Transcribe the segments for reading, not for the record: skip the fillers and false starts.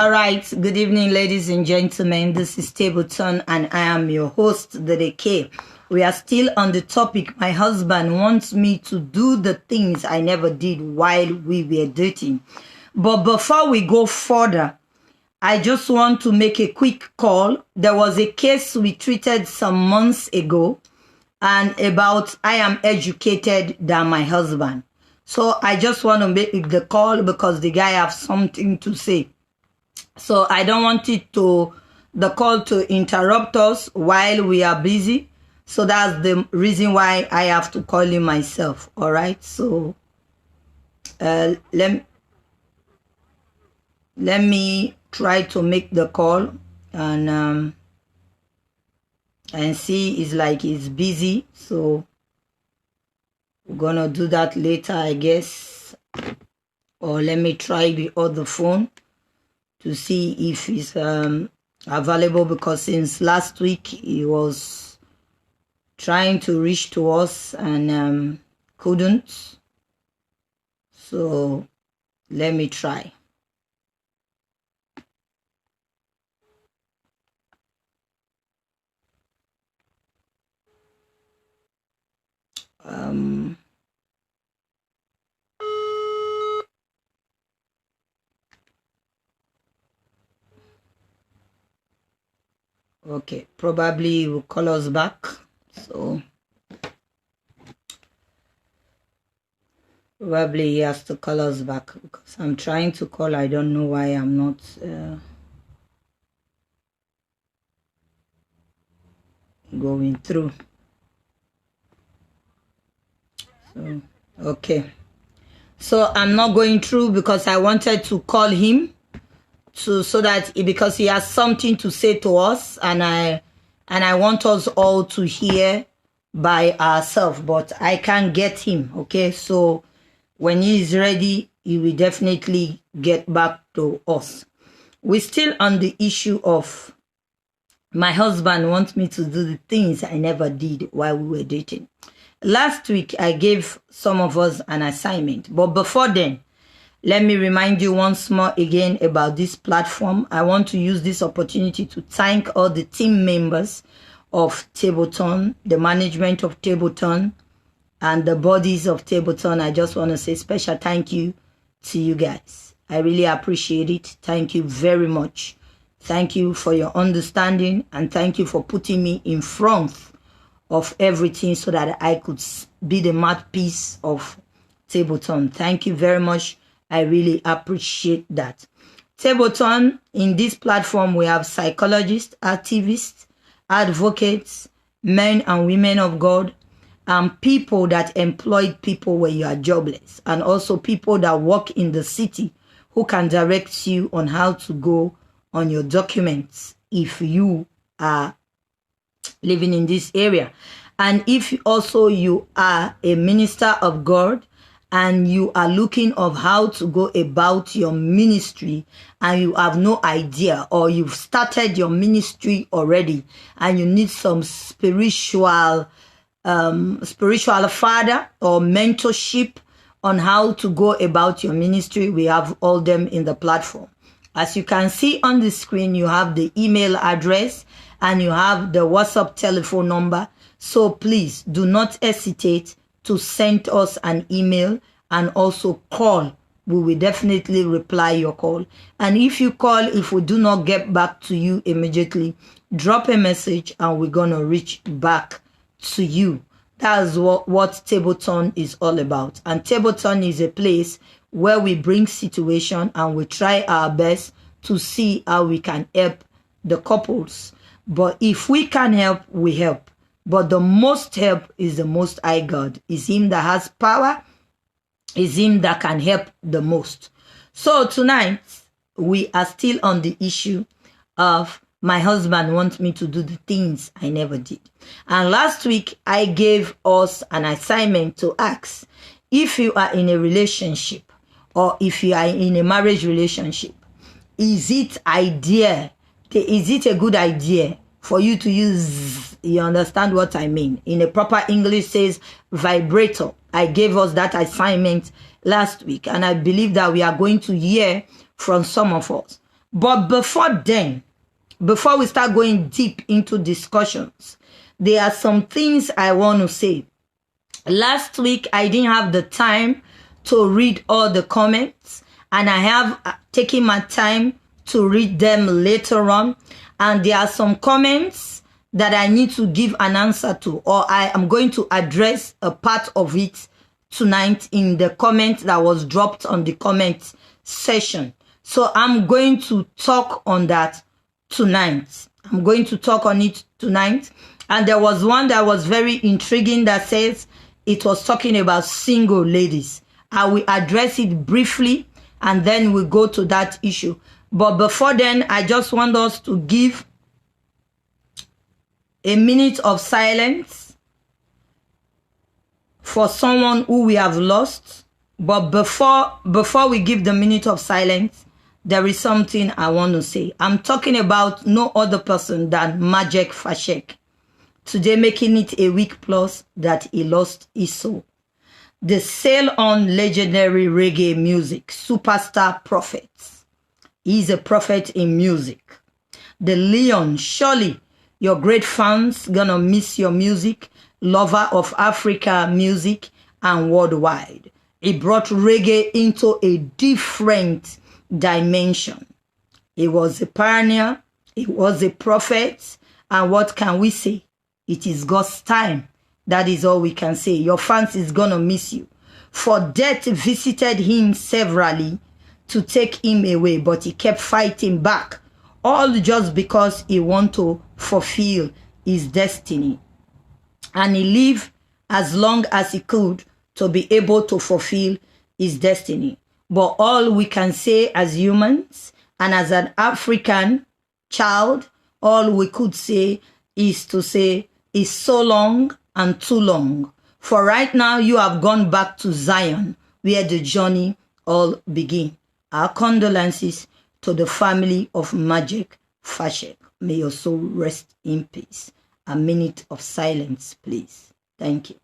All right. Good evening, ladies and gentlemen. This is TableTurn, and I am your host, the K. We are still on the topic. My husband wants me to do the things I never did while we were dating. But before we go further, I just want to make a quick call. There was a case we treated some months ago, and about I am educated than my husband. So I just want to make the call because the guy has something to say. So I don't want the call to interrupt us while we are busy. So that's the reason why I have to call him myself. All right. So let me try to make the call and see. It's like he's busy. So we're gonna do that later, I guess. Or let me try the other phone to see if it's available, because since last week he was trying to reach to us and couldn't. So let me try. Okay, probably he will call us back. So probably he has to call us back because I'm trying to call. I don't know why I'm not going through. So okay, so I'm not going through because I wanted to call him so that because he has something to say to us, and I want us all to hear by ourselves, but I can't get him. Okay, so when he is ready, he will definitely get back to us. We're still on the issue of my husband wants me to do the things I never did while we were dating. Last week, I gave some of us an assignment, but before then, let me remind you once more again about this platform. I want to use this opportunity to thank all the team members of TableTurn, the management of TableTurn, and the bodies of TableTurn. I just want to say special thank you to you guys. I really appreciate it. Thank you very much. Thank you for your understanding, and thank you for putting me in front of everything so that I could be the mouthpiece of TableTurn. Thank you very much. I really appreciate that. TableTurn, in this platform, we have psychologists, activists, advocates, men and women of God, and people that employ people where you are jobless, and also people that work in the city who can direct you on how to go on your documents if you are living in this area. And if also you are a minister of God and you are looking of how to go about your ministry and you have no idea, or you've started your ministry already and you need some spiritual father or mentorship on how to go about your ministry, we have all them in the platform. As you can see on the screen, you have the email address and you have the WhatsApp telephone number. So please do not hesitate to send us an email and also call. We will definitely reply your call. And if you call, if we do not get back to you immediately, drop a message and we're going to reach back to you. That's what TableTurn is all about. And TableTurn is a place where we bring situation and we try our best to see how we can help the couples. But if we can help, we help. But the most help is the Most High God. Is Him that has power. Is Him that can help the most. So tonight, we are still on the issue of my husband wants me to do the things I never did. And last week, I gave us an assignment to ask if you are in a relationship or if you are in a marriage relationship, is it a good idea for you to use, you understand what I mean? In a proper English says vibrator. I gave us that assignment last week, and I believe that we are going to hear from some of us. But before then, before we start going deep into discussions, there are some things I want to say. Last week, I didn't have the time to read all the comments, and I have taken my time to read them later on. And there are some comments that I need to give an answer to, or I am going to address a part of it tonight in the comment that was dropped on the comment session. So I'm going to talk on that tonight. I'm going to talk on it tonight. And there was one that was very intriguing that says it was talking about single ladies. I will address it briefly and then we'll go to that issue. But before then, I just want us to give a minute of silence for someone who we have lost. But before we give the minute of silence, there is something I want to say. I'm talking about no other person than Majek Fashek. Today, making it a week plus that he lost his soul. The sail on legendary reggae music, superstar prophets. He's a prophet in music. The Leon, surely your great fans gonna miss your music, lover of Africa music and worldwide. He brought reggae into a different dimension. He was a pioneer, he was a prophet, and what can we say? It is God's time. That is all we can say. Your fans is gonna miss you. For death visited him severally to take him away, but he kept fighting back, all just because he wanted to fulfill his destiny. And he lived as long as he could to be able to fulfill his destiny. But all we can say as humans and as an African child, all we could say is to say, it's so long and too long. For right now, you have gone back to Zion, where the journey all began. Our condolences to the family of Majek Fashek. May your soul rest in peace. A minute of silence, please. Thank you.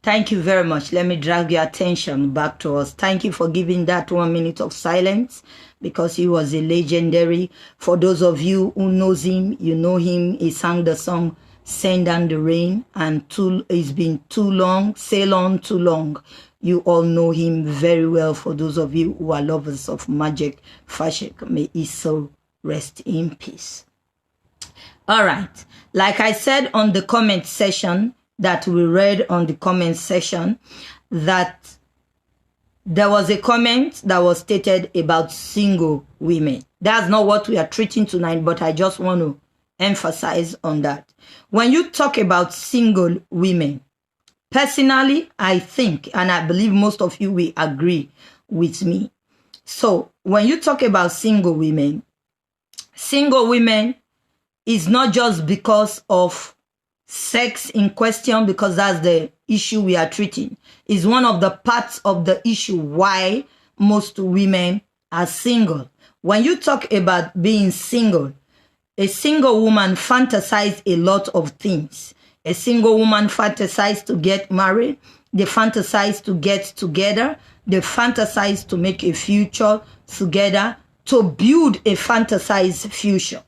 Thank you very much. Let me drag your attention back to us. Thank you for giving that 1 minute of silence because he was a legendary. For those of you who knows him, you know him. He sang the song Send Down the Rain, and it's been too long, sail on too long. You all know him very well. For those of you who are lovers of Majek Fashek, may his soul rest in peace. All right. Like I said on the comment section, that we read on the comment section, that there was a comment that was stated about single women. That's not what we are treating tonight, but I just want to emphasize on that. When you talk about single women, personally, I think, and I believe most of you will agree with me. So when you talk about single women is not just because of sex in question, because that's the issue we are treating. Is one of the parts of the issue why most women are single. When you talk about being single, a single woman fantasizes a lot of things. A single woman fantasizes to get married. They fantasize to get together. They fantasize to make a future together, to build a fantasized future.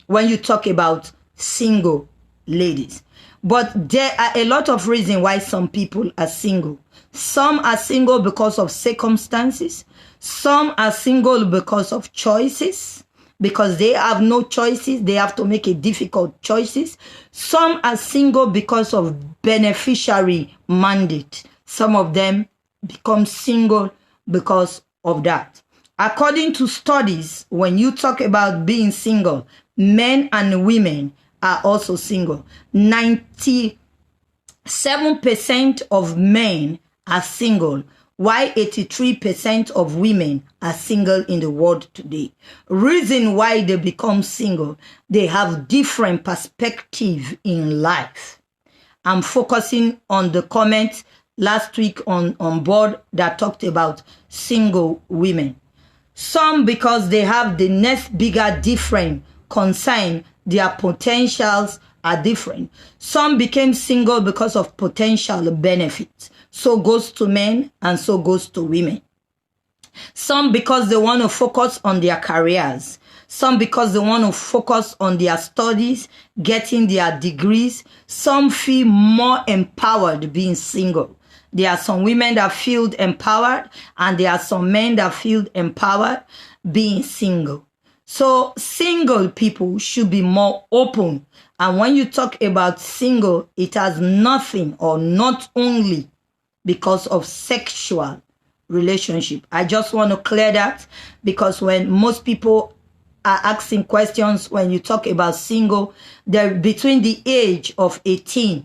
When you talk about single ladies. But there are a lot of reasons why some people are single. Some are single because of circumstances. Some are single because of choices, because they have no choices. They have to make a difficult choices. Some are single because of beneficiary mandate. Some of them become single because of that. According to studies, when you talk about being single, men and women are also single. 97% of men are single, why 83% of women are single in the world today. Reason why they become single, they have different perspective in life. I'm focusing on the comments last week on board that talked about single women. Some because they have the next bigger different concern, their potentials are different. Some became single because of potential benefits. So goes to men and so goes to women. Some because they want to focus on their careers. Some because they want to focus on their studies, getting their degrees. Some feel more empowered being single. There are some women that feel empowered, and there are some men that feel empowered being single. So single people should be more open. And when you talk about single, it has nothing or not only because of sexual relationship. I just want to clear that, because when most people are asking questions when you talk about single, they're between the age of 18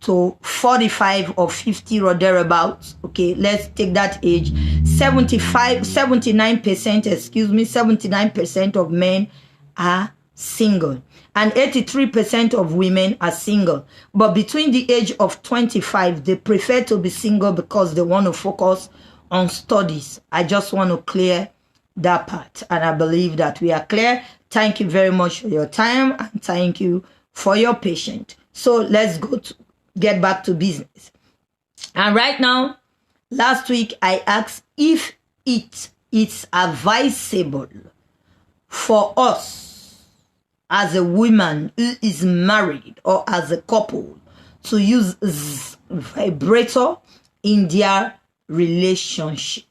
to 45 or 50 or thereabouts. Okay, let's take that age. 79% of men are single, and 83% of women are single. But between the age of 25, they prefer to be single because they want to focus on studies. I just want to clear that part, and I believe that we are clear. Thank you very much for your time, and thank you for your patience. So let's get back to business. And right now, last week I asked if it's advisable for us as a woman who is married or as a couple to use vibrator in their relationship.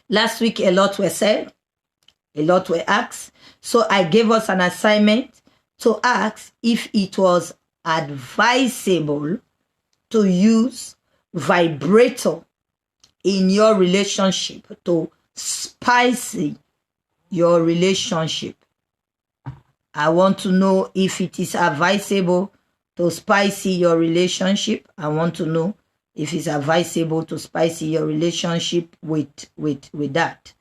Last week a lot were said, a lot were asked. So I gave us an assignment to ask if it was advisable to use vibrator in your relationship to spicy your relationship. I want to know if it is advisable to spicy your relationship. I want to know if it's advisable to spicy your relationship with that.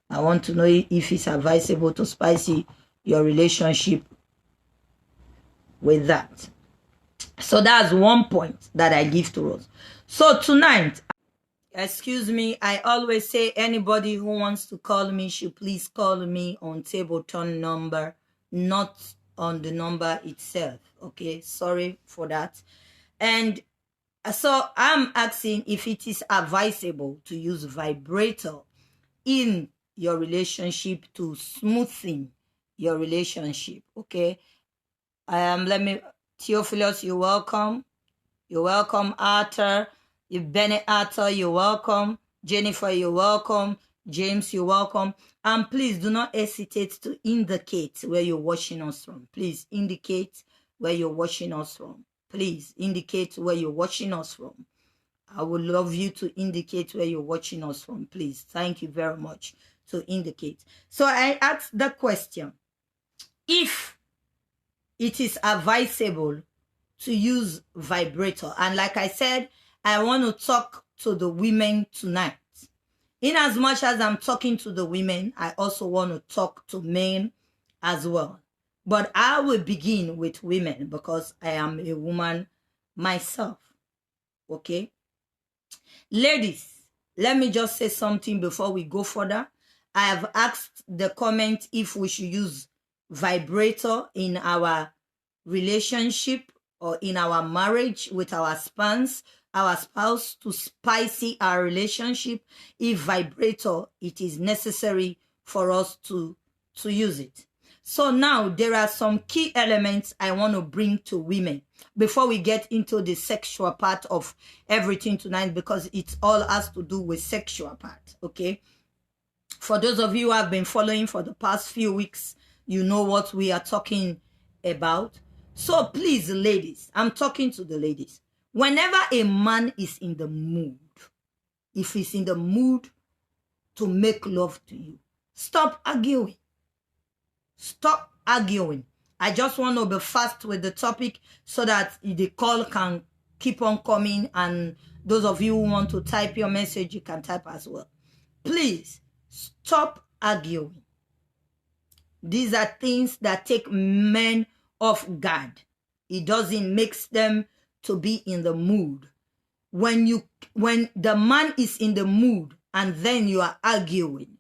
I want to know if it's advisable to spicy your relationship with that. So that's one point that I give to us. So tonight, excuse me, I always say anybody who wants to call me should please call me on TableTurn number, not on the number itself. Okay, sorry for that. And so I'm asking if it is advisable to use vibrator in your relationship to smoothen your relationship. Okay, let me. Theophilus, you're welcome. You're welcome, Arthur. Bennett Arthur, you're welcome. Jennifer, you're welcome. James, you're welcome. And please do not hesitate to indicate where you're watching us from. Please indicate where you're watching us from. Please indicate where you're watching us from. I would love you to indicate where you're watching us from. Please. Thank you very much to indicate. So I asked the question, if it is advisable to use vibrator. And like I said, I want to talk to the women tonight. In as much as I'm talking to the women, I also want to talk to men as well. But I will begin with women because I am a woman myself. Okay? Ladies, let me just say something before we go further. I have asked the comment if we should use vibrator in our relationship or in our marriage with our spouse to spicy our relationship. If vibrator, it is necessary for us to use it. So now there are some key elements I want to bring to women before we get into the sexual part of everything tonight, because it all has to do with sexual part. Okay, for those of you who have been following for the past few weeks, you know what we are talking about. So please, ladies, I'm talking to the ladies. Whenever a man is in the mood, if he's in the mood to make love to you, stop arguing. Stop arguing. I just want to be fast with the topic so that the call can keep on coming and Those of you who want to type your message, you can type as well. Please stop arguing. These are things that take men off guard. It doesn't make them to be in the mood. When the man is in the mood and then you are arguing,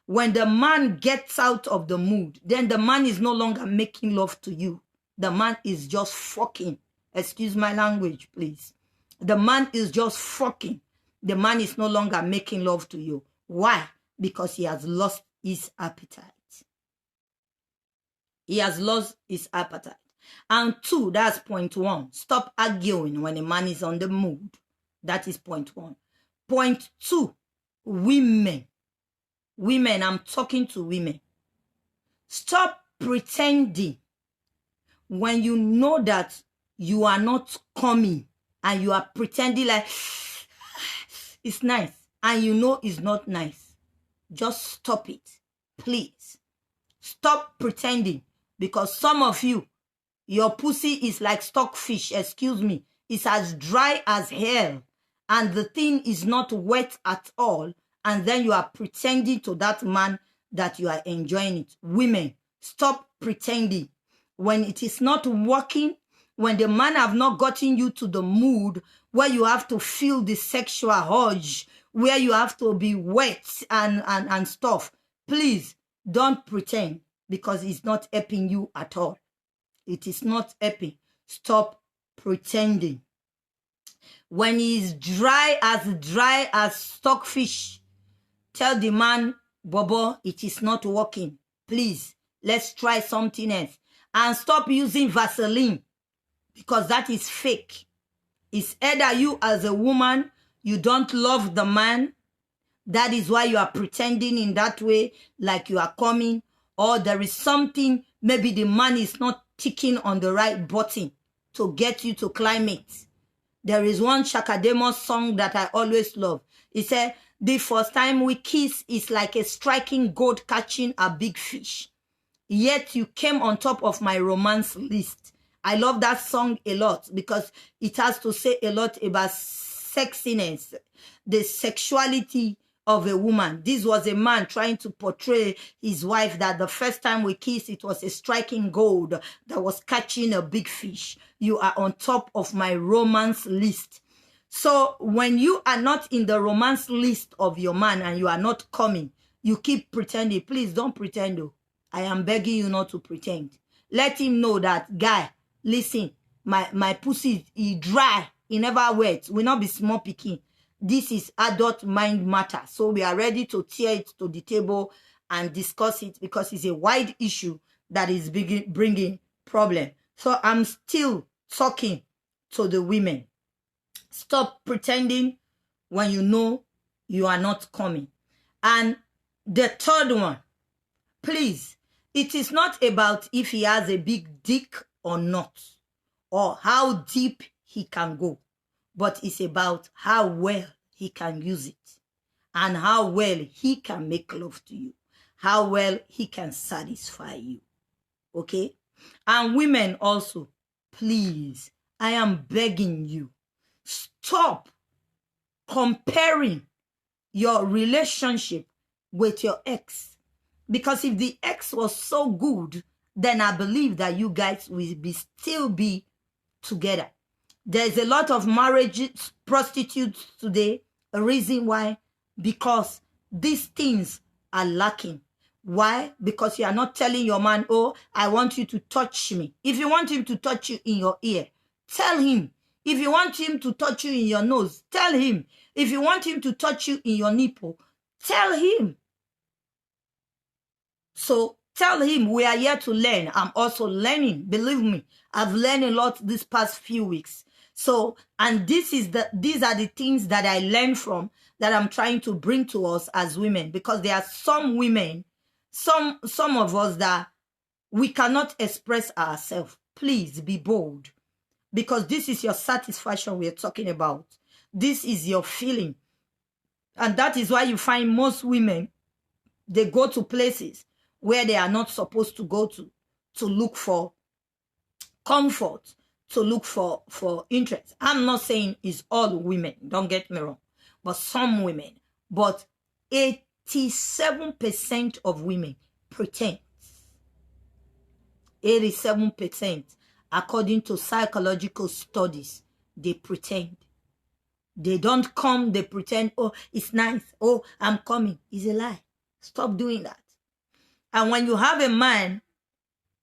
when the man gets out of the mood, then the man is no longer making love to you. The man is just fucking. Excuse my language, please. The man is just fucking. The man is no longer making love to you. Why? Because he has lost his appetite. He has lost his appetite. And 2, that's point 1. Stop arguing when a man is on the mood. That is point 1. Point 2, women. Women, I'm talking to women. Stop pretending when you know that you are not coming and you are pretending like it's nice and you know it's not nice. Just stop it, please. Stop pretending, because some of you, your pussy is like stockfish, excuse me. It's as dry as hell and the thing is not wet at all. And then you are pretending to that man that you are enjoying it. Women, stop pretending. When it is not working, when the man have not gotten you to the mood where you have to feel the sexual urge, where you have to be wet and stuff, please don't pretend, because it's not helping you at all. It is not helping. Stop pretending. When he's dry as stockfish, tell the man, Bobo, it is not working. Please, let's try something else. And stop using Vaseline, because that is fake. It's either you as a woman, you don't love the man. That is why you are pretending in that way, like you are coming. Or there is something, maybe the man is not ticking on the right button to get you to climate. There is one Shakademo song that I always love. It said, the first time we kiss is like a striking gold catching a big fish. Yet you came on top of my romance list. I love that song a lot because it has to say a lot about sexiness, the sexuality of a woman. This was a man trying to portray his wife that the first time we kissed, it was a striking gold that was catching a big fish. You are on top of my romance list. So when you are not in the romance list of your man and you are not coming, you keep pretending. Please don't pretend though. I am begging you not to pretend. Let him know that, guy, listen, my pussy is dry, it never wet, will not be small picking. This is adult mind matter. So we are ready to tear it to the table and discuss it, because it's a wide issue that is bringing problem. So I'm still talking to the women. Stop pretending when you know you are not coming. And the third one, please, it is not about if he has a big dick or not, or how deep he can go, but it's about how well he can use it and how well he can make love to you, how well he can satisfy you. Okay? And women also, please, I am begging you, stop comparing your relationship with your ex. Because if the ex was so good, then I believe that you guys will still be together. There's a lot of marriages, prostitutes today. A reason why? Because these things are lacking. Why? Because you are not telling your man, oh, I want you to touch me. If you want him to touch you in your ear, tell him. If you want him to touch you in your nose, tell him. If you want him to touch you in your nipple, tell him. So tell him we are here to learn. I'm also learning. Believe me, I've learned a lot this past few weeks. So, and these are the things that I learned from, that I'm trying to bring to us as women, because there are some women, some of us that we cannot express ourselves. Please be bold, because this is your satisfaction we're talking about. This is your feeling. And that is why you find most women, they go to places where they are not supposed to go to look for comfort, to look for interest. I'm not saying it's all women, don't get me wrong, but some women. But 87% of women pretend. 87%, according to psychological studies, they pretend. They don't come, they pretend, oh, it's nice, oh, I'm coming. It's a lie. Stop doing that. And when you have a man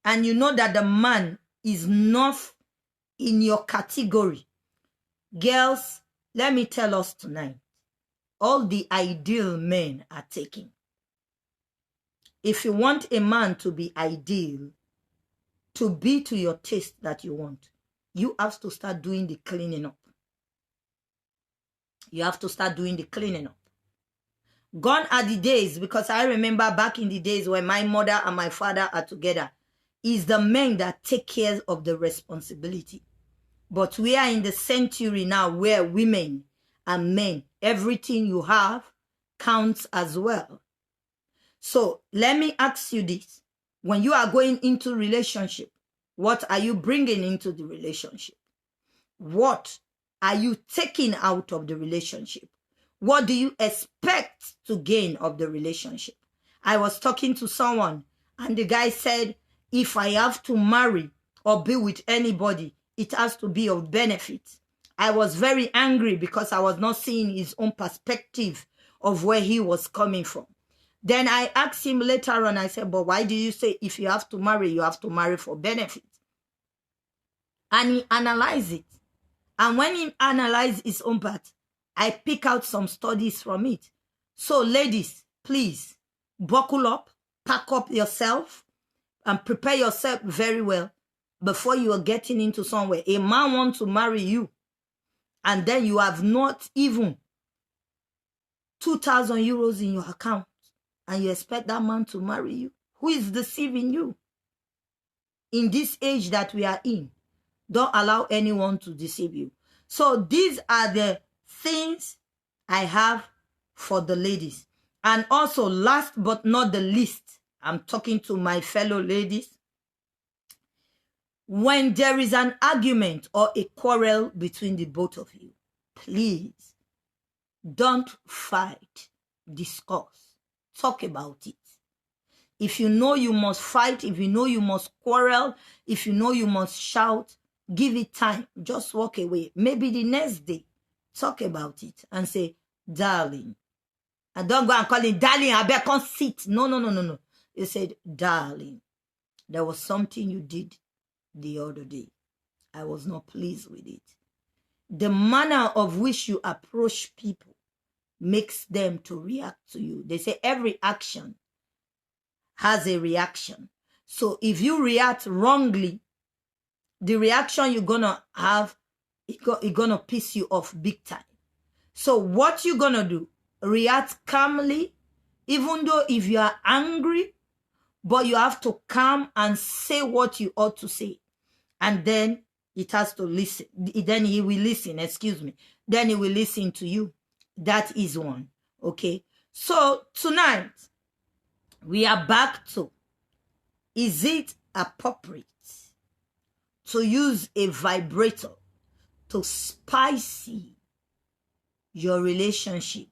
and you know that the man is not in your category, girls, let me tell us tonight, all the ideal men are taken. If you want a man to be ideal, to be to your taste that you want, you have to start doing the cleaning up. You have to start doing the cleaning up. Gone are the days, because I remember back in the days when my mother and my father are together, it's the men that take care of the responsibility. But we are in the century now where women and men, everything you have counts as well. So let me ask you this. When you are going into relationship, what are you bringing into the relationship? What are you taking out of the relationship? What do you expect to gain of the relationship? I was talking to someone and the guy said, if I have to marry or be with anybody, it has to be of benefit. I was very angry because I was not seeing his own perspective of where he was coming from. Then I asked him later on, I said, but why do you say if you have to marry for benefit? And he analyzed it. And when he analyzed his own part, I pick out some studies from it. So ladies, please buckle up, pack up yourself, and prepare yourself very well before you are getting into somewhere. A man wants to marry you, and then you have not even 2,000 euros in your account, and you expect that man to marry you. Who is deceiving you? In this age that we are in, don't allow anyone to deceive you. So these are the things I have for the ladies. And also, last but not the least, I'm talking to my fellow ladies. When there is an argument or a quarrel between the both of you, please don't fight, discuss, talk about it. If you know you must fight, if you know you must quarrel, if you know you must shout, give it time. Just walk away. Maybe the next day, talk about it and say, darling. And don't go and call him, darling, I better come sit. No. You said, darling, there was something you did the other day. I was not pleased with it. The manner of which you approach people makes them to react to you. They say every action has a reaction. So if you react wrongly, the reaction you're gonna have, it's gonna piss you off big time. So what you're gonna do, react calmly, even though if you are angry, but you have to calm and say what you ought to say. And then it has to listen. Then he will listen, excuse me. Then he will listen to you. That is one. Okay. So tonight, we are back to, is it appropriate to use a vibrator to spicy your relationship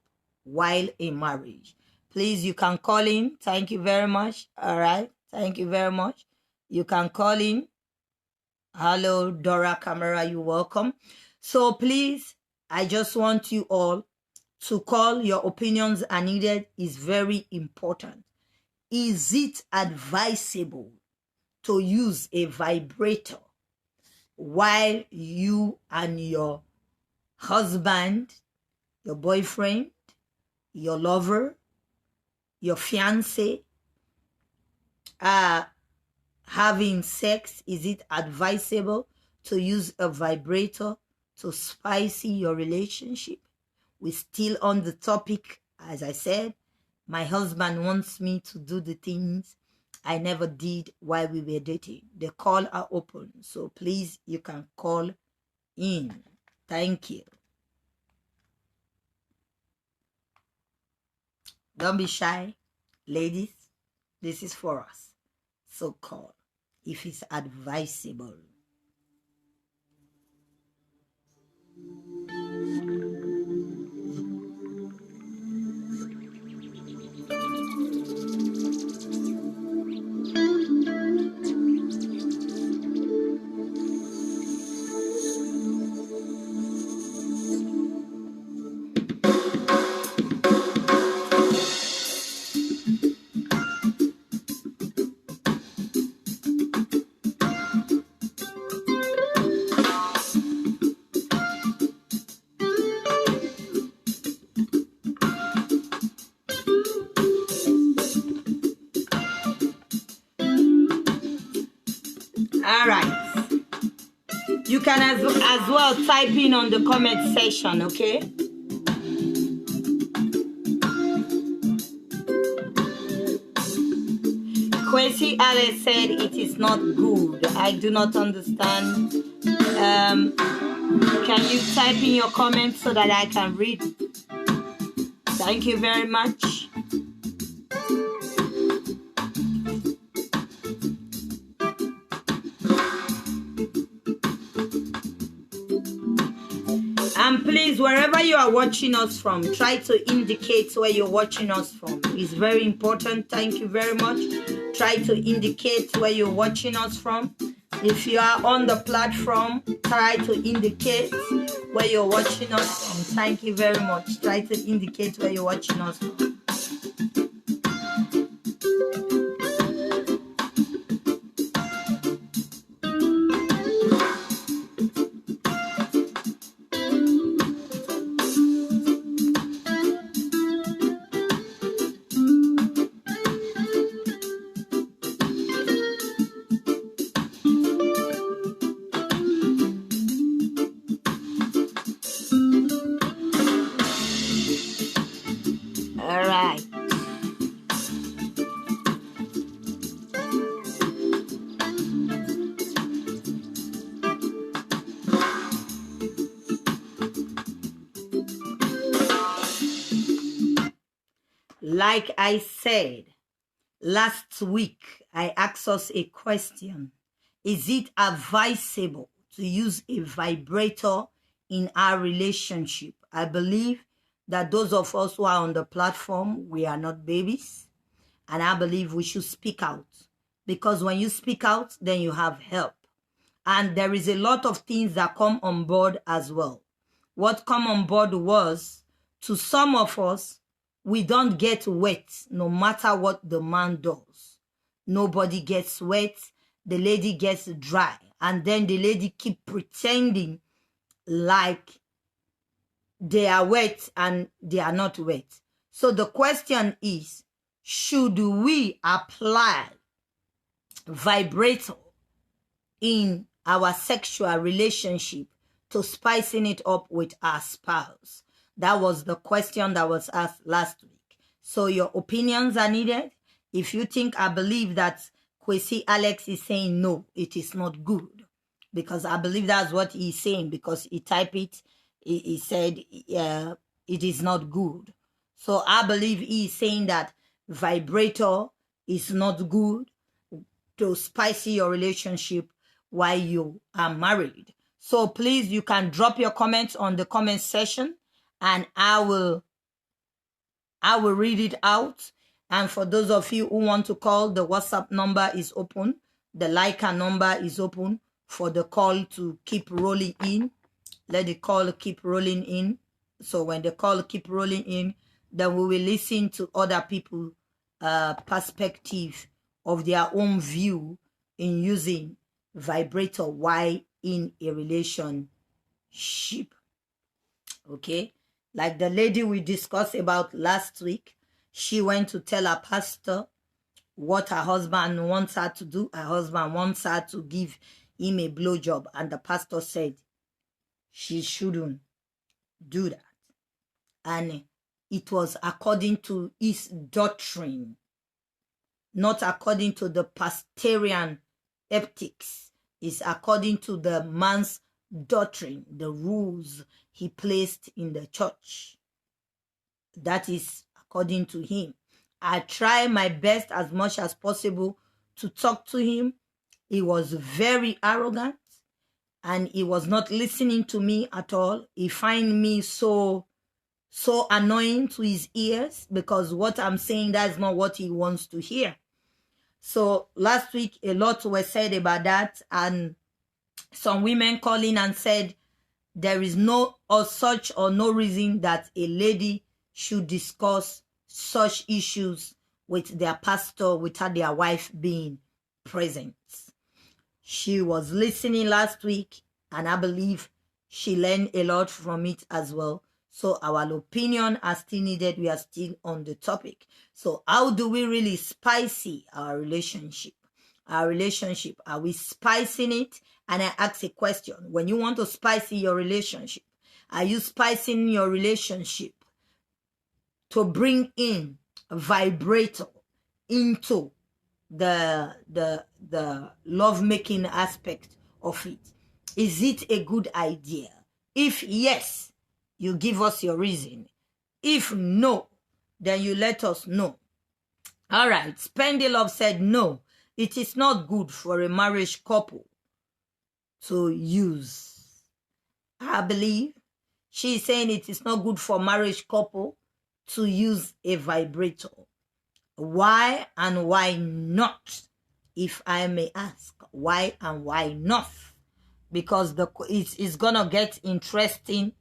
while in marriage? Please, you can call in. Thank you very much. All right. Thank you very much. You can call in. Hello, Dora Camera. You're welcome. So please, I just want you all to call. Your opinions are needed. Is very important. Is it advisable to use a vibrator while you and your husband, your boyfriend, your lover, your fiancé are having sex? Is it advisable to use a vibrator to spicy your relationship? We're still on the topic. As I said, my husband wants me to do the things I never did while we were dating. The call are open. So please, you can call in. Thank you. Don't be shy. Ladies, this is for us. So call if it's advisable. can as well type in on the comment section, okay? Kwesi Alice said it is not good. I do not understand. Can you type in your comments so that I can read? Thank you very much. And please, wherever you are watching us from, try to indicate where you're watching us from. It's very important. Thank you very much. Try to indicate where you're watching us from. If you are on the platform, try to indicate where you're watching us from. Thank you very much. Try to indicate where you're watching us from. Like I said, last week, I asked us a question. Is it advisable to use a vibrator in our relationship? I believe that those of us who are on the platform, we are not babies. And I believe we should speak out. Because when you speak out, then you have help. And there is a lot of things that come on board as well. What come on board was, to some of us, we don't get wet no matter what the man does. Nobody gets wet. The lady gets dry. And then the lady keep pretending like they are wet and they are not wet. So the question is, should we apply vibrator in our sexual relationship to spicing it up with our spouse? That was the question that was asked last week. So your opinions are needed. If you think, I believe that Kwesi Alex is saying no, it is not good. Because I believe that's what he's saying, because he typed it, he said it is not good. So I believe he's saying that vibrator is not good to spice your relationship while you are married. So please, you can drop your comments on the comment section, and I will read it out. And for those of you who want to call, the WhatsApp number is open. The Leica number is open for the call to keep rolling in. Let the call keep rolling in. So when the call keep rolling in, then we will listen to other people's perspective of their own view in using vibrator while in a relationship. Okay? Like the lady we discussed about last week, she went to tell her pastor what her husband wants her to do. Her husband wants her to give him a blowjob, and the pastor said she shouldn't do that. And it was according to his doctrine, not according to the Pastorian ethics. It's according to the man's doctrine, the rules he placed in the church. That is according to him. I try my best as much as possible to talk to him. He was very arrogant and he was not listening to me at all. He find me so annoying to his ears, because what I'm saying, that's not what he wants to hear. So last week, a lot were said about that, and some women calling and said there is no reason that a lady should discuss such issues with their pastor without their wife being present. She was listening last week, and I believe she learned a lot from it as well. So our opinion are still needed. We are still on the topic. So how do we really spicy our relationship? our relationship? Are we spicing it? And I ask a question. When you want to spice your relationship, are you spicing your relationship to bring in a vibrator into the love-making aspect of it? Is it a good idea? If yes, you give us your reason. If no, then you let us know. All right, Spendylove said no, it is not good for a marriage couple to use. I believe she's saying it is not good for marriage couple to use a vibrator. Why and why not? If I may ask, why and why not? Because it's gonna get interesting.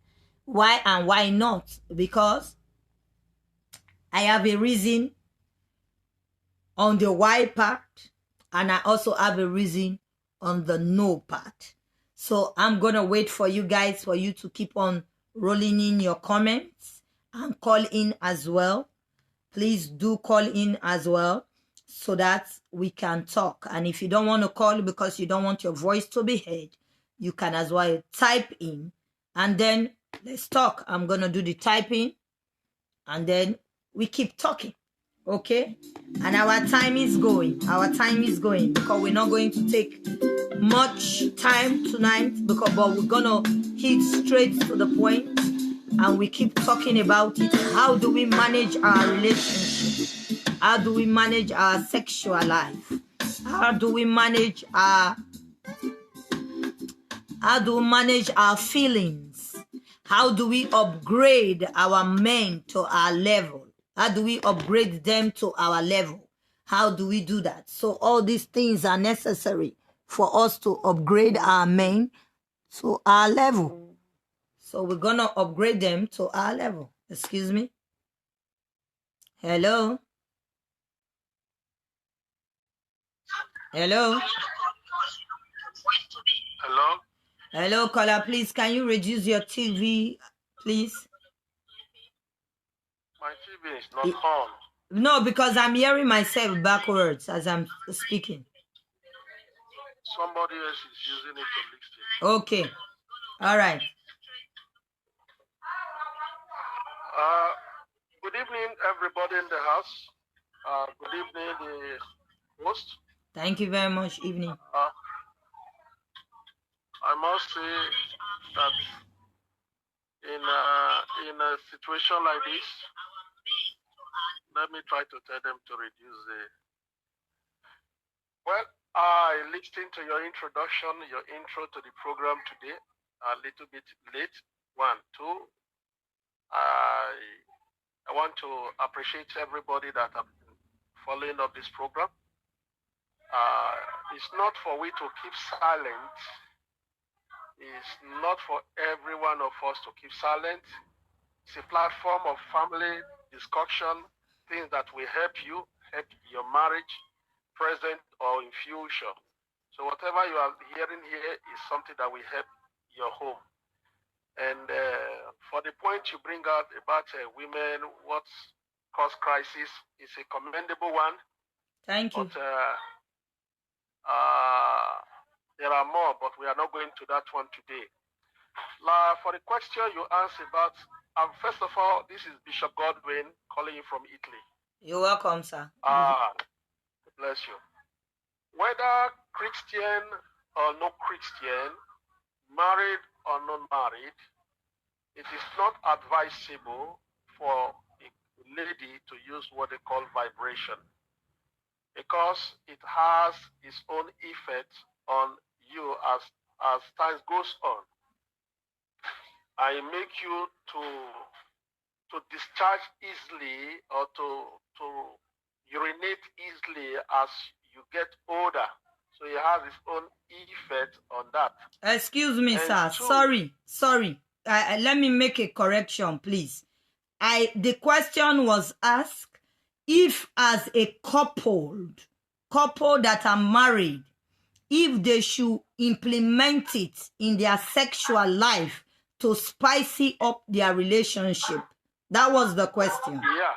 Why and why not? Because I have a reason on the why part, and I also have a reason on the no part. So I'm gonna wait for you guys, for you to keep on rolling in your comments and call in as well. Please do call in as well so that we can talk. And if you don't want to call because you don't want your voice to be heard, you can as well type in and then let's talk. I'm going to do the typing and then we keep talking. Okay? And our time is going. Our time is going because we're not going to take much time tonight but we're going to hit straight to the point and we keep talking about it. How do we manage our relationship? How do we manage our sexual life? How do we manage our feelings? How do we upgrade our men to our level? How do we upgrade them to our level? How do we do that? So all these things are necessary for us to upgrade our men to our level. So we're going to upgrade them to our level. Excuse me. Hello. Hello. Hello. Hello, caller. Please, can you reduce your TV, please? My TV is not on. No, because I'm hearing myself backwards as I'm speaking. Somebody else is using it to listen. Okay. All right. Good evening, everybody in the house. Good evening, the host. Thank you very much. Evening. I must say that in a situation like this, let me try to tell them to reduce the. Well, I listened to your introduction, your intro to the program today, a little bit late. 1, 2. I want to appreciate everybody that have been following up this program. It's not for we to keep silent. It's not for every one of us to keep silent. It's a platform of family discussion, things that will help you, help your marriage, present or in future. So whatever you are hearing here is something that will help your home. And for the point you bring out about women, what cause crisis is a commendable one. Thank you. But there are more, but we are not going to that one today. For the question you asked about, first of all, this is Bishop Godwin calling you from Italy. You're welcome, sir. Bless you. Whether Christian or no Christian, married or non-married, it is not advisable for a lady to use what they call vibration because it has its own effect on you as time goes on. I make you to discharge easily or to urinate easily as you get older. So it has its own effect on that. Excuse me, sir. Sorry. Let me make a correction, please. The question was asked if as a couple that are married, if they should implement it in their sexual life to spicy up their relationship. That was the question. Yeah,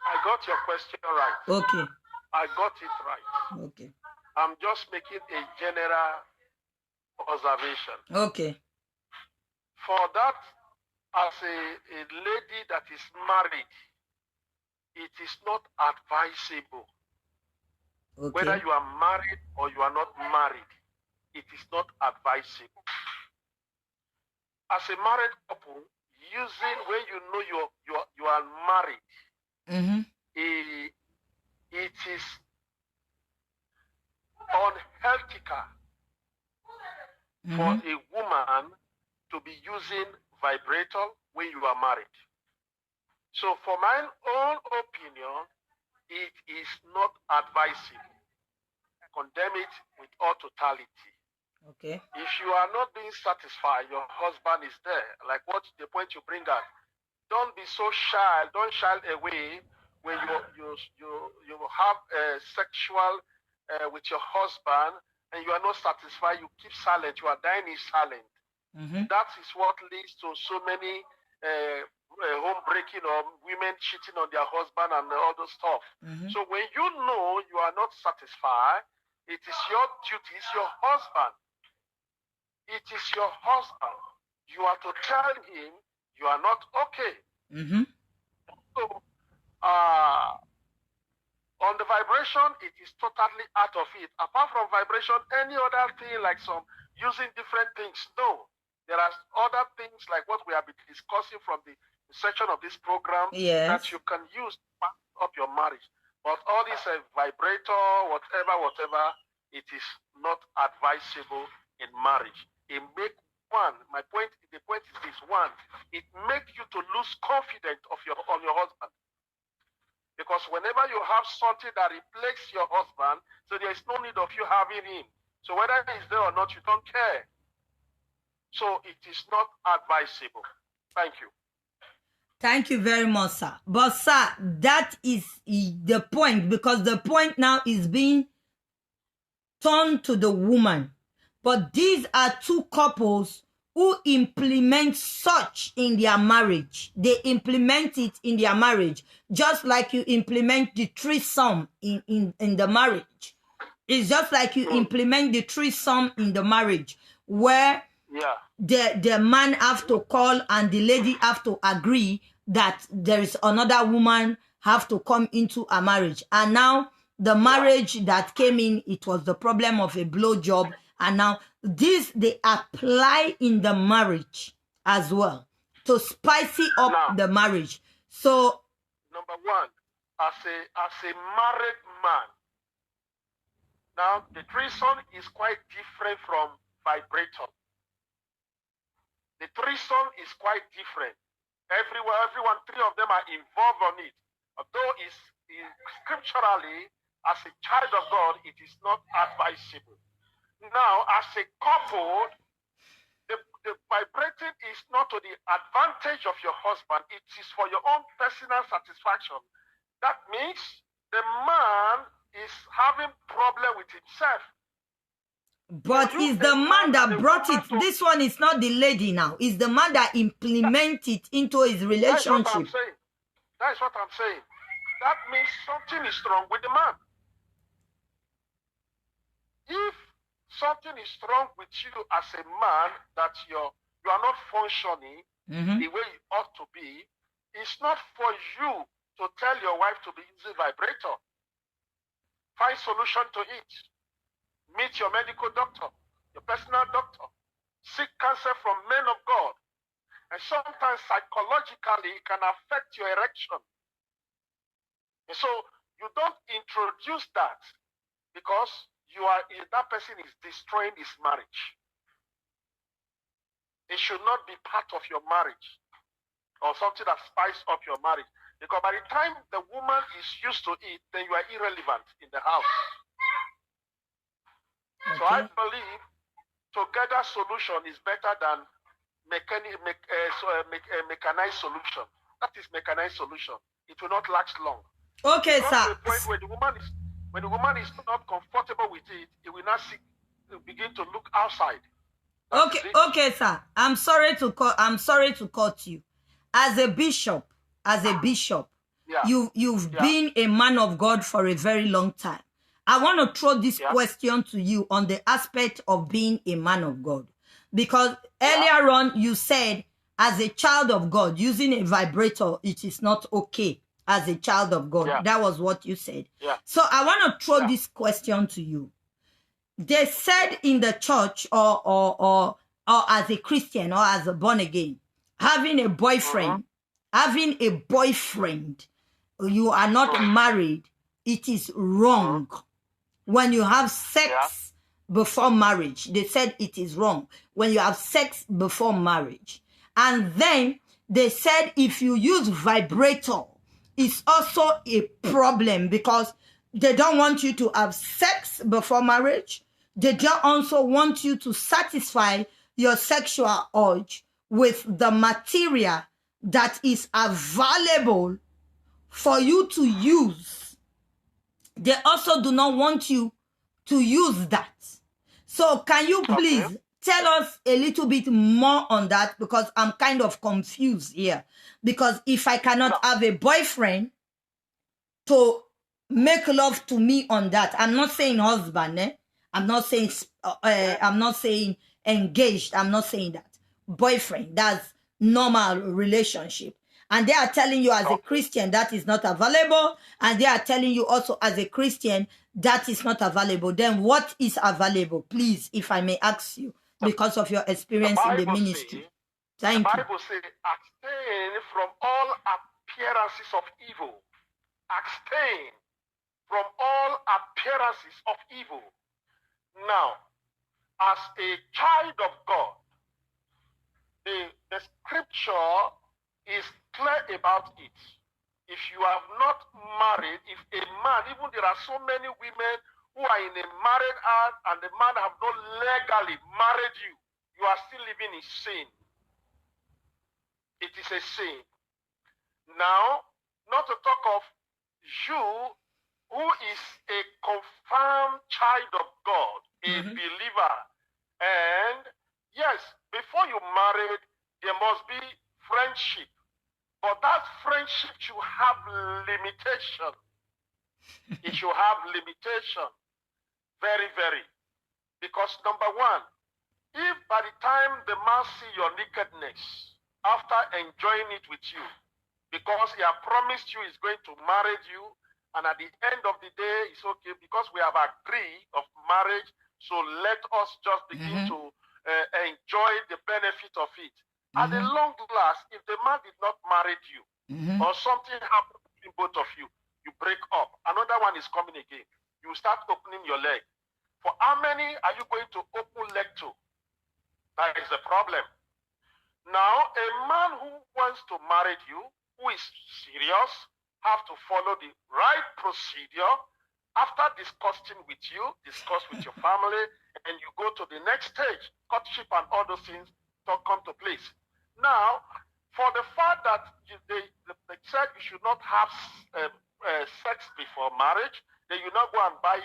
I got your question right. Okay. I got it right. Okay. I'm just making a general observation. Okay. For that, as a lady that is married, it is not advisable. Okay. Whether you are married or you are not married, it is not advisable. As a married couple, using when you know you are married, it is unhealthy for a woman to be using vibrator when you are married. So for my own opinion, it is not advisable. Condemn it with all totality. Okay. If you are not being satisfied, your husband is there. Like what the point you bring up. Don't be so shy. Don't shy away when you have a sexual with your husband and you are not satisfied. You keep silent. You are dying in silent. That is what leads to so many home breaking or women cheating on their husband and all those stuff. So when you know you are not satisfied, it is your duty. It's your husband. It is your husband. You are to tell him you are not okay. So, on the vibration, it is totally out of it. Apart from vibration, any other thing like some using different things, no. There are other things like what we have been discussing from the section of this program that you can use to back up your marriage. But all this vibrator, whatever, it is not advisable in marriage. It makes the point is this: one, it makes you to lose confidence on your husband. Because whenever you have something that replaces your husband, so there is no need of you having him. So whether he's there or not, you don't care. So it is not advisable. Thank you. Thank you very much, sir. But sir, that is the point, because the point now is being turned to the woman. But these are two couples who implement such in their marriage. They implement it in their marriage, just like you implement the threesome in the marriage. It's just like you implement the threesome in the marriage, where the man have to call and the lady have to agree that there is another woman have to come into a marriage. And now the marriage that came in, it was the problem of a blowjob. And now this they apply in the marriage as well to spicy up the marriage. So number one, as a married man, now the threesome is quite different from vibrator. The threesome is quite different. Everyone, three of them are involved on it. Although it's scripturally, as a child of God, it is not advisable. Now, as a couple, the vibrating is not to the advantage of your husband. It is for your own personal satisfaction. That means the man is having problem with himself. But it's the man that brought it. This one is not the lady now. It's the man that implemented it into his relationship. That is what I'm saying. That means something is wrong with the man. If something is wrong with you as a man, that you are not functioning the way you ought to be, it's not for you to tell your wife to be using vibrator. Find solution to it. Meet your medical doctor, your personal doctor. Seek counsel from men of God. And sometimes psychologically it can affect your erection. And so you don't introduce that because that person is destroying his marriage. It should not be part of your marriage or something that spices up your marriage. Because by the time the woman is used to it, then you are irrelevant in the house. Okay. So I believe together solution is better than mechanized solution. That is mechanized solution. It will not last long. Okay, sir. To the point where when the woman is not comfortable with it, it will not begin to look outside. Okay, sir. I'm sorry to cut you. As a bishop, you've been a man of God for a very long time. I want to throw this question to you on the aspect of being a man of God. Because earlier on, you said, as a child of God, using a vibrator, it is not okay as a child of God. Yeah. That was what you said. Yeah. So I want to throw this question to you. They said in the church or as a Christian or as a born again, having a boyfriend, you are not married, it is wrong. When you have sex before marriage, they said it is wrong. When you have sex before marriage. And then they said if you use vibrator, it's also a problem because they don't want you to have sex before marriage. They don't also want you to satisfy your sexual urge with the material that is available for you to use. They also do not want you to use that. So can you please tell us a little bit more on that, because I'm kind of confused here. Because if I cannot have a boyfriend to make love to me on that, I'm not saying husband, I'm not saying engaged, I'm not saying that. Boyfriend, that's normal relationship. And they are telling you as a Christian that is not available. And they are telling you also as a Christian that is not available. Then what is available? Please, if I may ask you, because of your experience in the ministry. Thank you. The Bible says, abstain from all appearances of evil. Abstain from all appearances of evil. Now, as a child of God, the scripture is clear about it. If you have not married, if a man, even there are so many women who are in a married house and the man have not legally married you, you are still living in sin. It is a sin. Now, not to talk of you who is a confirmed child of God, a believer. And yes, before you married, there must be friendship. But that friendship should have limitation. It should have limitation. Very, very. Because number one, if by the time the man see your nakedness, after enjoying it with you, because he has promised you he's going to marry you, and at the end of the day, it's okay because we have agreed of marriage, so let us just begin to enjoy the benefit of it. At the long last, if the man did not marry you, or something happened between both of you, you break up. Another one is coming again. You start opening your leg. For how many are you going to open leg to? That is the problem. Now, a man who wants to marry you, who is serious, have to follow the right procedure. After discussing with you, discuss with your family, and you go to the next stage, courtship and all those things come to place. Now, for the fact that they said you should not have sex before marriage, then you not go and buy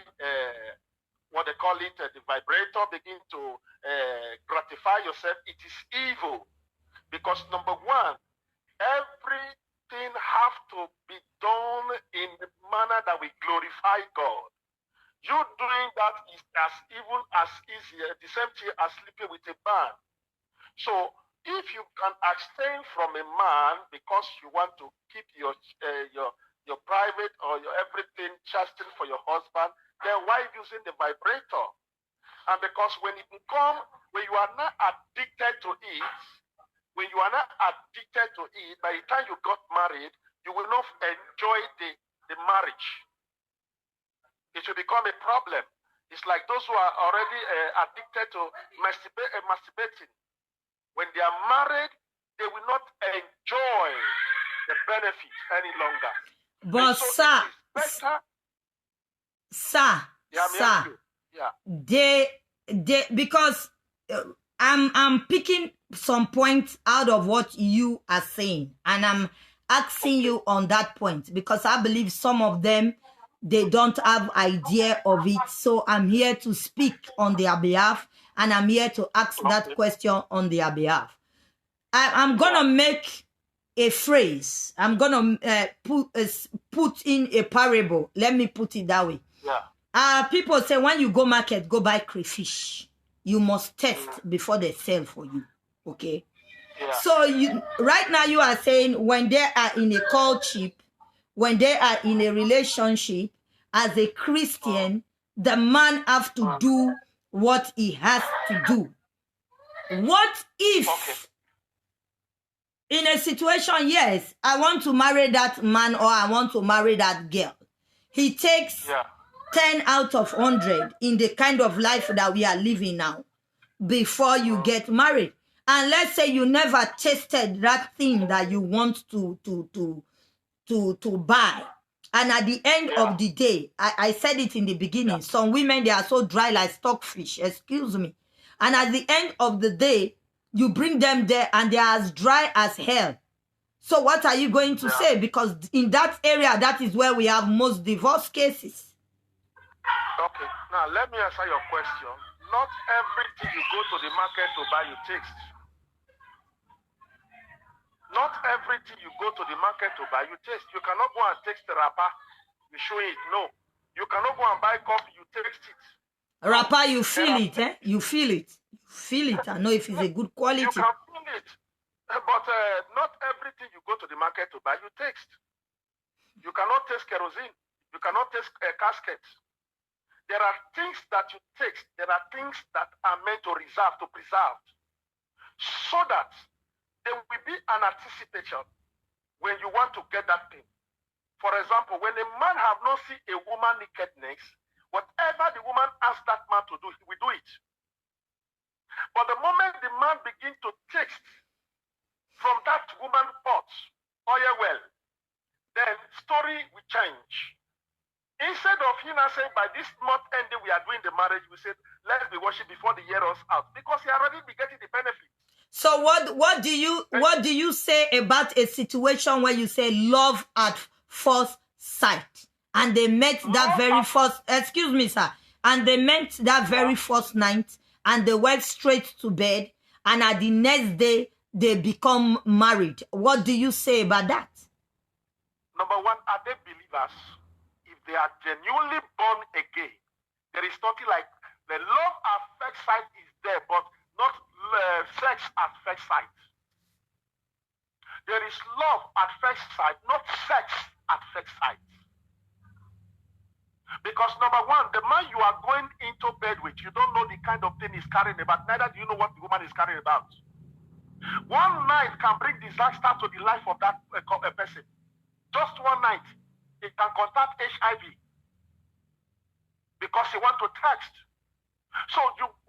what they call it, the vibrator, begin to gratify yourself. It is evil. Because number one, everything have to be done in the manner that we glorify God. You doing that is as even as easy, the same thing as sleeping with a man. So if you can abstain from a man because you want to keep your private or your everything chastened for your husband, then why using the vibrator? And because when you are not addicted to it, when you are not addicted to it, by the time you got married, you will not enjoy the marriage. It will become a problem. It's like those who are already addicted to masturbating. When they are married, they will not enjoy the benefit any longer. But so they because I'm picking some points out of what you are saying, and I'm asking you on that point because I believe some of them, they don't have idea of it. So I'm here to speak on their behalf, and I'm here to ask that question on their behalf. I'm gonna make a phrase. I'm gonna put in a parable. Let me put it that way. Yeah. People say when you go market, go buy crayfish. You must test before they sell for you. Okay. Yeah. So right now you are saying when they are in a courtship, when they are in a relationship, as a Christian, the man have to do what he has to do. What if in a situation, yes, I want to marry that man or I want to marry that girl. He takes 10 out of 100 in the kind of life that we are living now before you get married. And let's say you never tasted that thing that you want to buy. And at the end of the day, I said it in the beginning, some women, they are so dry like stockfish, excuse me. And at the end of the day, you bring them there and they are as dry as hell. So what are you going to say? Because in that area, that is where we have most divorce cases. Okay, now let me answer your question. Not everything you go to the market to buy you taste. Not everything you go to the market to buy you taste. You cannot go and taste the wrapper, you show it. No. You cannot go and buy coffee, you taste it. Wrapper, you feel it, eh? You feel it. You feel it. I know if it's a good quality. You can feel it. But not everything you go to the market to buy you taste. You cannot taste kerosene. You cannot taste caskets. There are things that you taste. There are things that are meant to preserve, so that there will be an anticipation when you want to get that thing. For example, when a man have not seen a woman nakedness, whatever the woman asks that man to do, he will do it. But the moment the man begins to taste from that woman pot, oil well, then story will change. Instead of him saying, by this month ending we are doing the marriage, we said, let's be worship before the year runs out, because he already be getting the benefit. So what do you say about a situation where you say love at first sight, and they met that very first, excuse me, sir, and they met that very first night, and they went straight to bed, and at the next day they become married? What do you say about that? Number one, are they believers? If they are genuinely born again, there is nothing like the love at first sight is there, but not sex at first sight. There is love at first sight, not sex at first sight. Because number one, the man you are going into bed with, you don't know the kind of thing he's carrying about, neither do you know what the woman is carrying about. One night can bring disaster to the life of that person. Just one night, he can contact HIV because he wants to text. So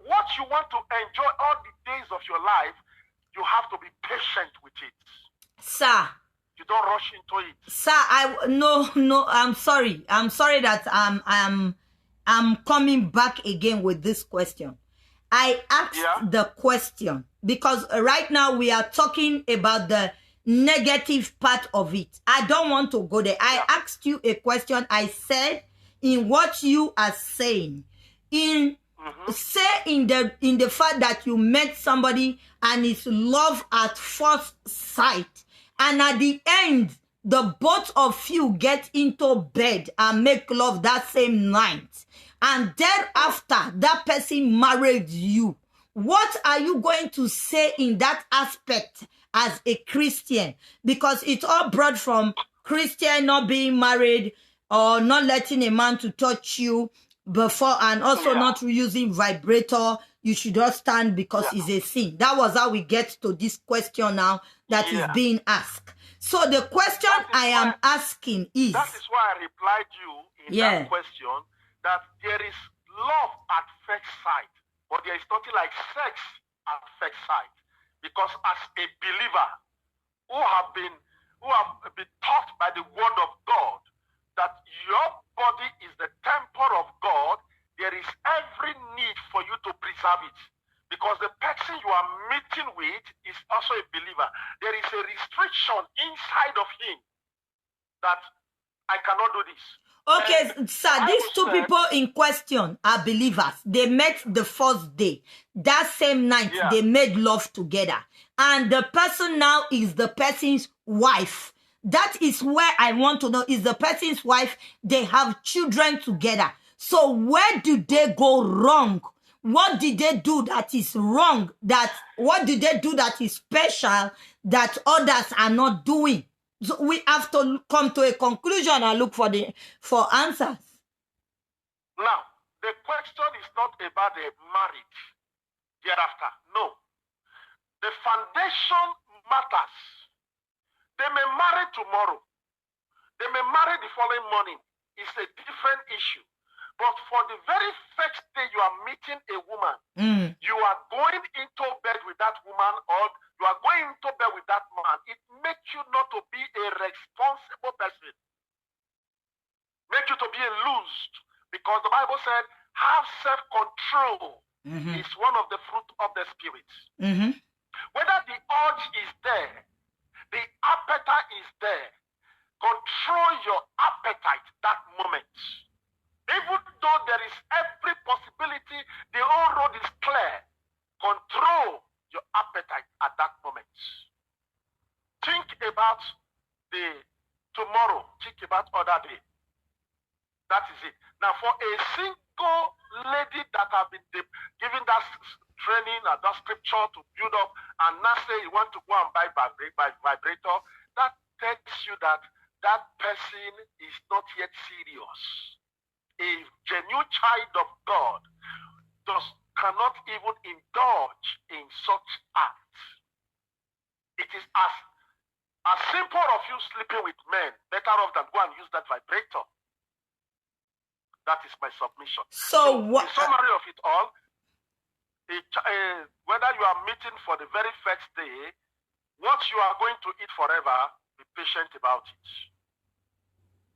what you want to enjoy all the days of your life, you have to be patient with it. Sir. You don't rush into it. Sir, no, I'm sorry. I'm sorry that I'm coming back again with this question. I asked the question because right now we are talking about the negative part of it. I don't want to go there. I asked you a question. I said, in what you are saying, say in the fact that you met somebody and it's love at first sight, and at the end the both of you get into bed and make love that same night, and thereafter that person married you, what are you going to say in that aspect as a Christian? Because it's all brought from Christian not being married or not letting a man to touch you before, and also not using vibrator. You should not stand because it's a sin. That was how we get to this question now that is being asked. So the question I am asking is... That is why I replied you in that question, that there is love at first sight, but there is nothing like sex at first sight. Because as a believer who have been taught by the word of God that your body is the temple of God, there is every need for you to preserve it. Because the person you are meeting with is also a believer. There is a restriction inside of him that I cannot do this. Okay, sir, these two people in question are believers. They met the first day. That same night, they made love together. And the person now is the person's wife. That is where I want to know, is the person's wife. They have children together. So where do they go wrong? What did they do that is wrong? What did they do that is special that others are not doing? So we have to come to a conclusion and look for answers. Now, the question is not about the marriage thereafter. No. The foundation matters. They may marry tomorrow. They may marry the following morning. It's a different issue. But for the very first day you are meeting a woman, you are going into bed with that woman or you are going into bed with that man. It makes you not to be a responsible person. Makes you to be a loose. Because the Bible said, have self-control is one of the fruit of the Spirit. Whether the urge is there, the appetite is there, control your appetite that moment. Even though there is every possibility, the whole road is clear. Control your appetite at that moment. Think about the tomorrow. Think about other day. That is it. Now, for a single lady that have been given that training and that scripture to build up, and now say you want to go and buy vibrator, that tells you that that person is not yet serious. A genuine child of God cannot even indulge in such acts. It is as simple of you sleeping with men, better off than go and use that vibrator. That is my submission. So the summary of it all, whether you are meeting for the very first day, what you are going to eat forever, be patient about it.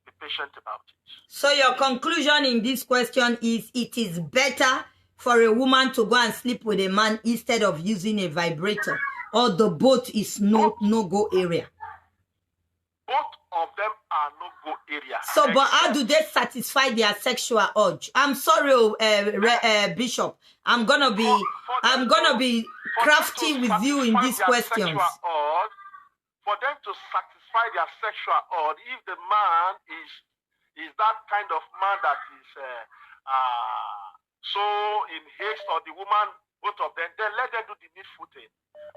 Be patient about it. So your conclusion in this question is it is better for a woman to go and sleep with a man instead of using a vibrator, or the both is no-go area? Both of them are no-go area. So, but how do they satisfy their sexual urge? I'm sorry, Bishop. I'm gonna be crafty with you in these questions. For them to satisfy their sexual urge, if the man is that kind of man that is so in haste, or the woman, both of them, then let them do the needful thing.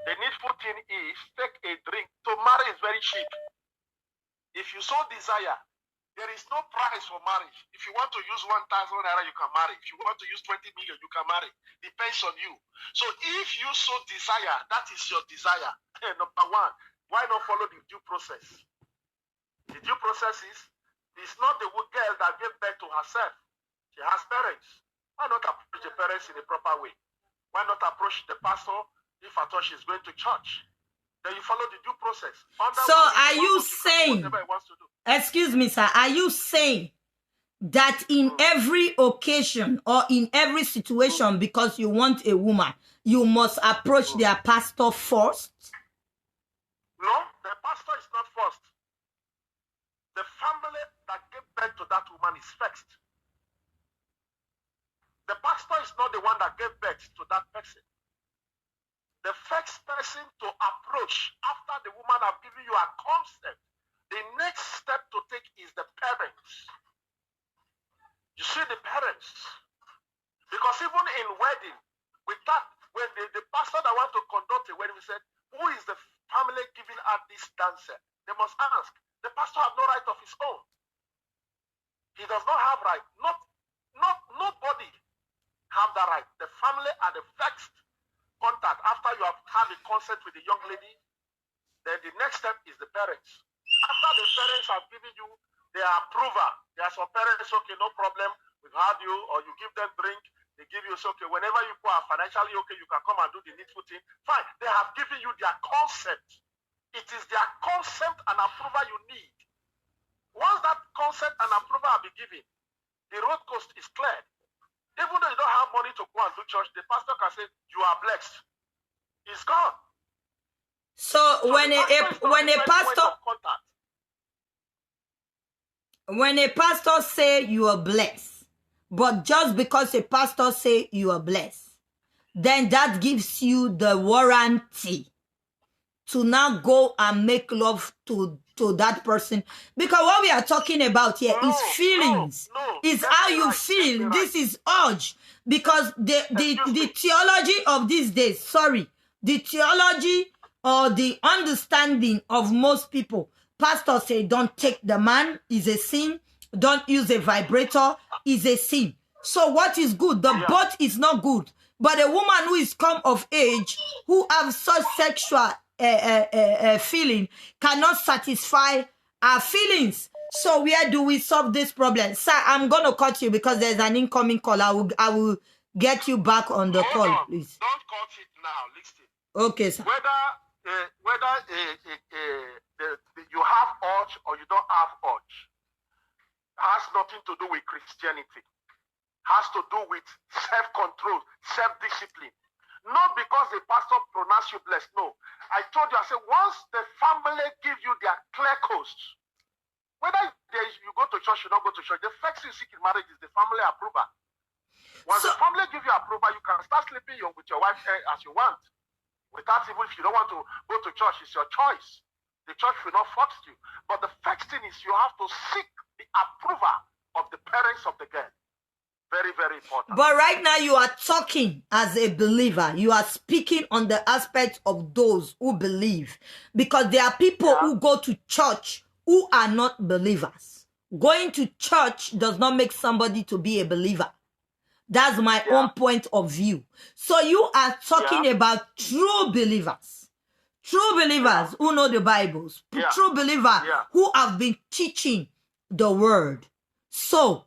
The needful thing is take a drink. To marry is very cheap. If you so desire, there is no price for marriage. If you want to use 1,000 naira, you can marry. If you want to use 20 million, you can marry. Depends on you. So if you so desire, that is your desire. Number one, why not follow the due process? The due process is, it's not the girl that gave birth to herself. She has parents. Why not approach the parents in a proper way? Why not approach the pastor if at all she's going to church? Then you follow the due process. So are you saying, excuse me, sir, are you saying that in every occasion or in every situation, because you want a woman, you must approach their pastor first? No, the pastor is not first. The family that gave birth to that woman is first. The pastor is not the one that gave birth to that person. The first person to approach after the woman have given you a consent, the next step to take is the parents. You see, the parents. Because even in wedding, with that, when the pastor that want to conduct a wedding, we said, who is the family giving her this dancer? They must ask. The pastor have no right of his own. He does not have right. Nobody have that right. The family are the first contact. After you have had a consent with the young lady, then the next step is the parents. After the parents have given you their approval, there are some parents, okay, no problem, we've had you, or you give them drink, they give you, okay, whenever you are financially okay, you can come and do the needful thing. Fine, they have given you their consent. It is their consent and approval you need. Once that consent and approval have been given, the road coast is cleared. Even though you don't have money to go and do church, the pastor can say, you are blessed. It's gone. So when a pastor say you are blessed, but just because a pastor say you are blessed, then that gives you the warranty to now go and make love to that person. Because what we are talking about here is feelings. It's how you feel. This is urge. Because the theology of these days, the theology or the understanding of most people, pastors say don't take the man is a sin, don't use a vibrator is a sin. So what is good? The butt is not good. But a woman who is come of age, who have such sexual feeling, cannot satisfy our feelings. So where do we solve this problem? Sir, I'm going to cut you because there's an incoming call. I will get you back on the call, please. Don't cut it now. Listen. Okay, sir. Whether you have urge or you don't have urge has nothing to do with Christianity. Has to do with self-control, self-discipline. Not because the pastor pronounce you blessed. No. I told you, I said, once the family give you their clear coast, whether you go to church or not go to church, the first thing you seek in marriage is the family approval. Once the family give you approval, you can start sleeping with your wife as you want. Without even, if you don't want to go to church, it's your choice. The church will not force you. But the first thing is you have to seek the approval of the parents of the girl. Very, very important. But right now you are talking as a believer. You are speaking on the aspect of those who believe. Because there are people who go to church who are not believers. Going to church does not make somebody to be a believer. That's my own point of view. So you are talking about true believers. True believers who know the Bibles. True believers who have been teaching the word. So,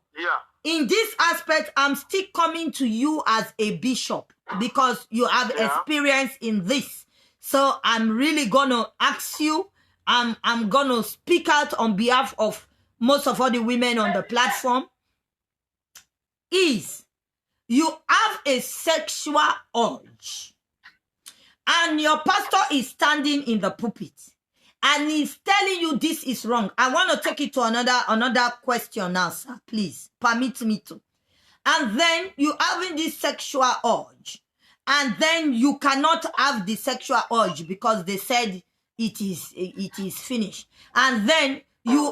in this aspect, I'm still coming to you as a bishop because you have experience in this. So I'm really going to ask you, I'm going to speak out on behalf of most of all the women on the platform. Is you have a sexual urge and your pastor is standing in the pulpit and he's telling you this is wrong. I want to take it to another question now, sir. Please permit me to. And then you having this sexual urge, and then you cannot have the sexual urge because they said it is finished. And then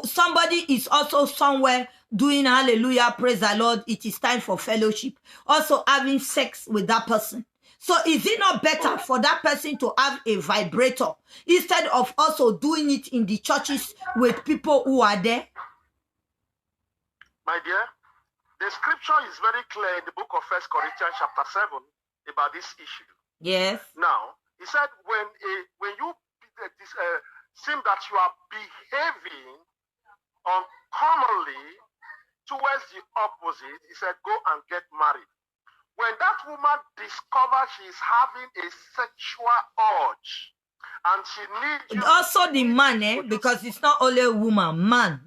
somebody is also somewhere doing hallelujah, praise the Lord. It is time for fellowship. Also having sex with that person. So is it not better for that person to have a vibrator instead of also doing it in the churches with people who are there? My dear, the scripture is very clear in the book of 1 Corinthians chapter 7 about this issue. Yes. Now, he said when you seem that you are behaving uncommonly towards the opposite, he said, go and get married. When that woman discovers she's having a sexual urge and she needs you... Also the man, because it's not only a woman, men,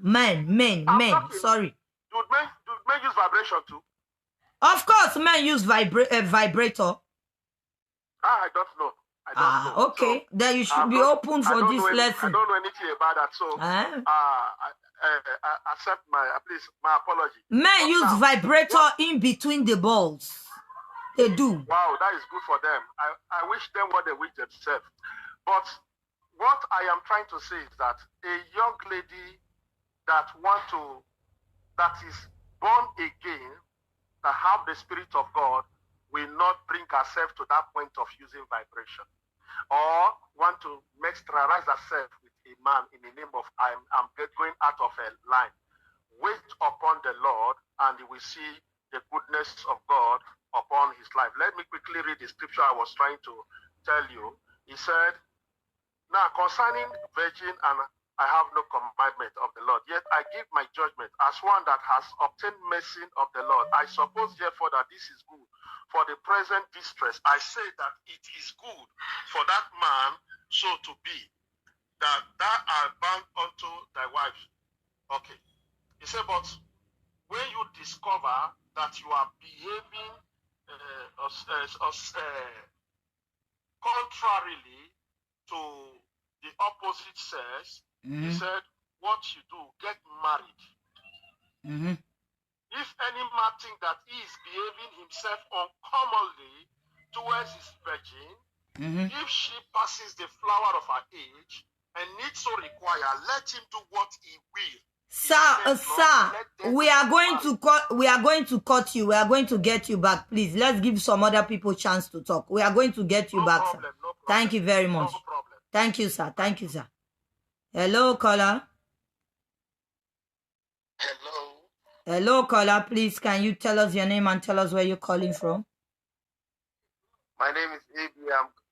sorry. Do men use vibration too? Of course, men use vibrator. I don't know. I don't know. Okay. So, then you should be open for this lesson. I don't know anything about that, so I accept my apology. Men use vibrator in between the balls. They do. Wow, that is good for them. I wish them what they wish themselves. But what I am trying to say is that a young lady that is born again, that have the Spirit of God, will not bring herself to that point of using vibration, or want to exteriorize herself with a man in the name of I'm going out of a line. Wait upon the Lord, and you will see the goodness of God upon his life. Let me quickly read the scripture I was trying to tell you. He said, now concerning virgin, and I have no commandment of the Lord, yet I give my judgment as one that has obtained mercy of the Lord. I suppose therefore that this is good for the present distress. I say that it is good for that man so to be, that thou art bound unto thy wife. Okay. He said, but when you discover that you are behaving contrarily to the opposite sex, he said, what you do, get married. If any man think that he is behaving himself uncommonly towards his virgin, if she passes the flower of her age and needs so require, let him do what he will. Sir, we are going to cut you. We are going to get you back. Please, let's give some other people chance to talk. We are going to get you back, sir. Thank you very much. Thank you, sir. Thank you, sir. Hello, caller. Hello, caller. Please, can you tell us your name and tell us where you're calling from? My name is AB.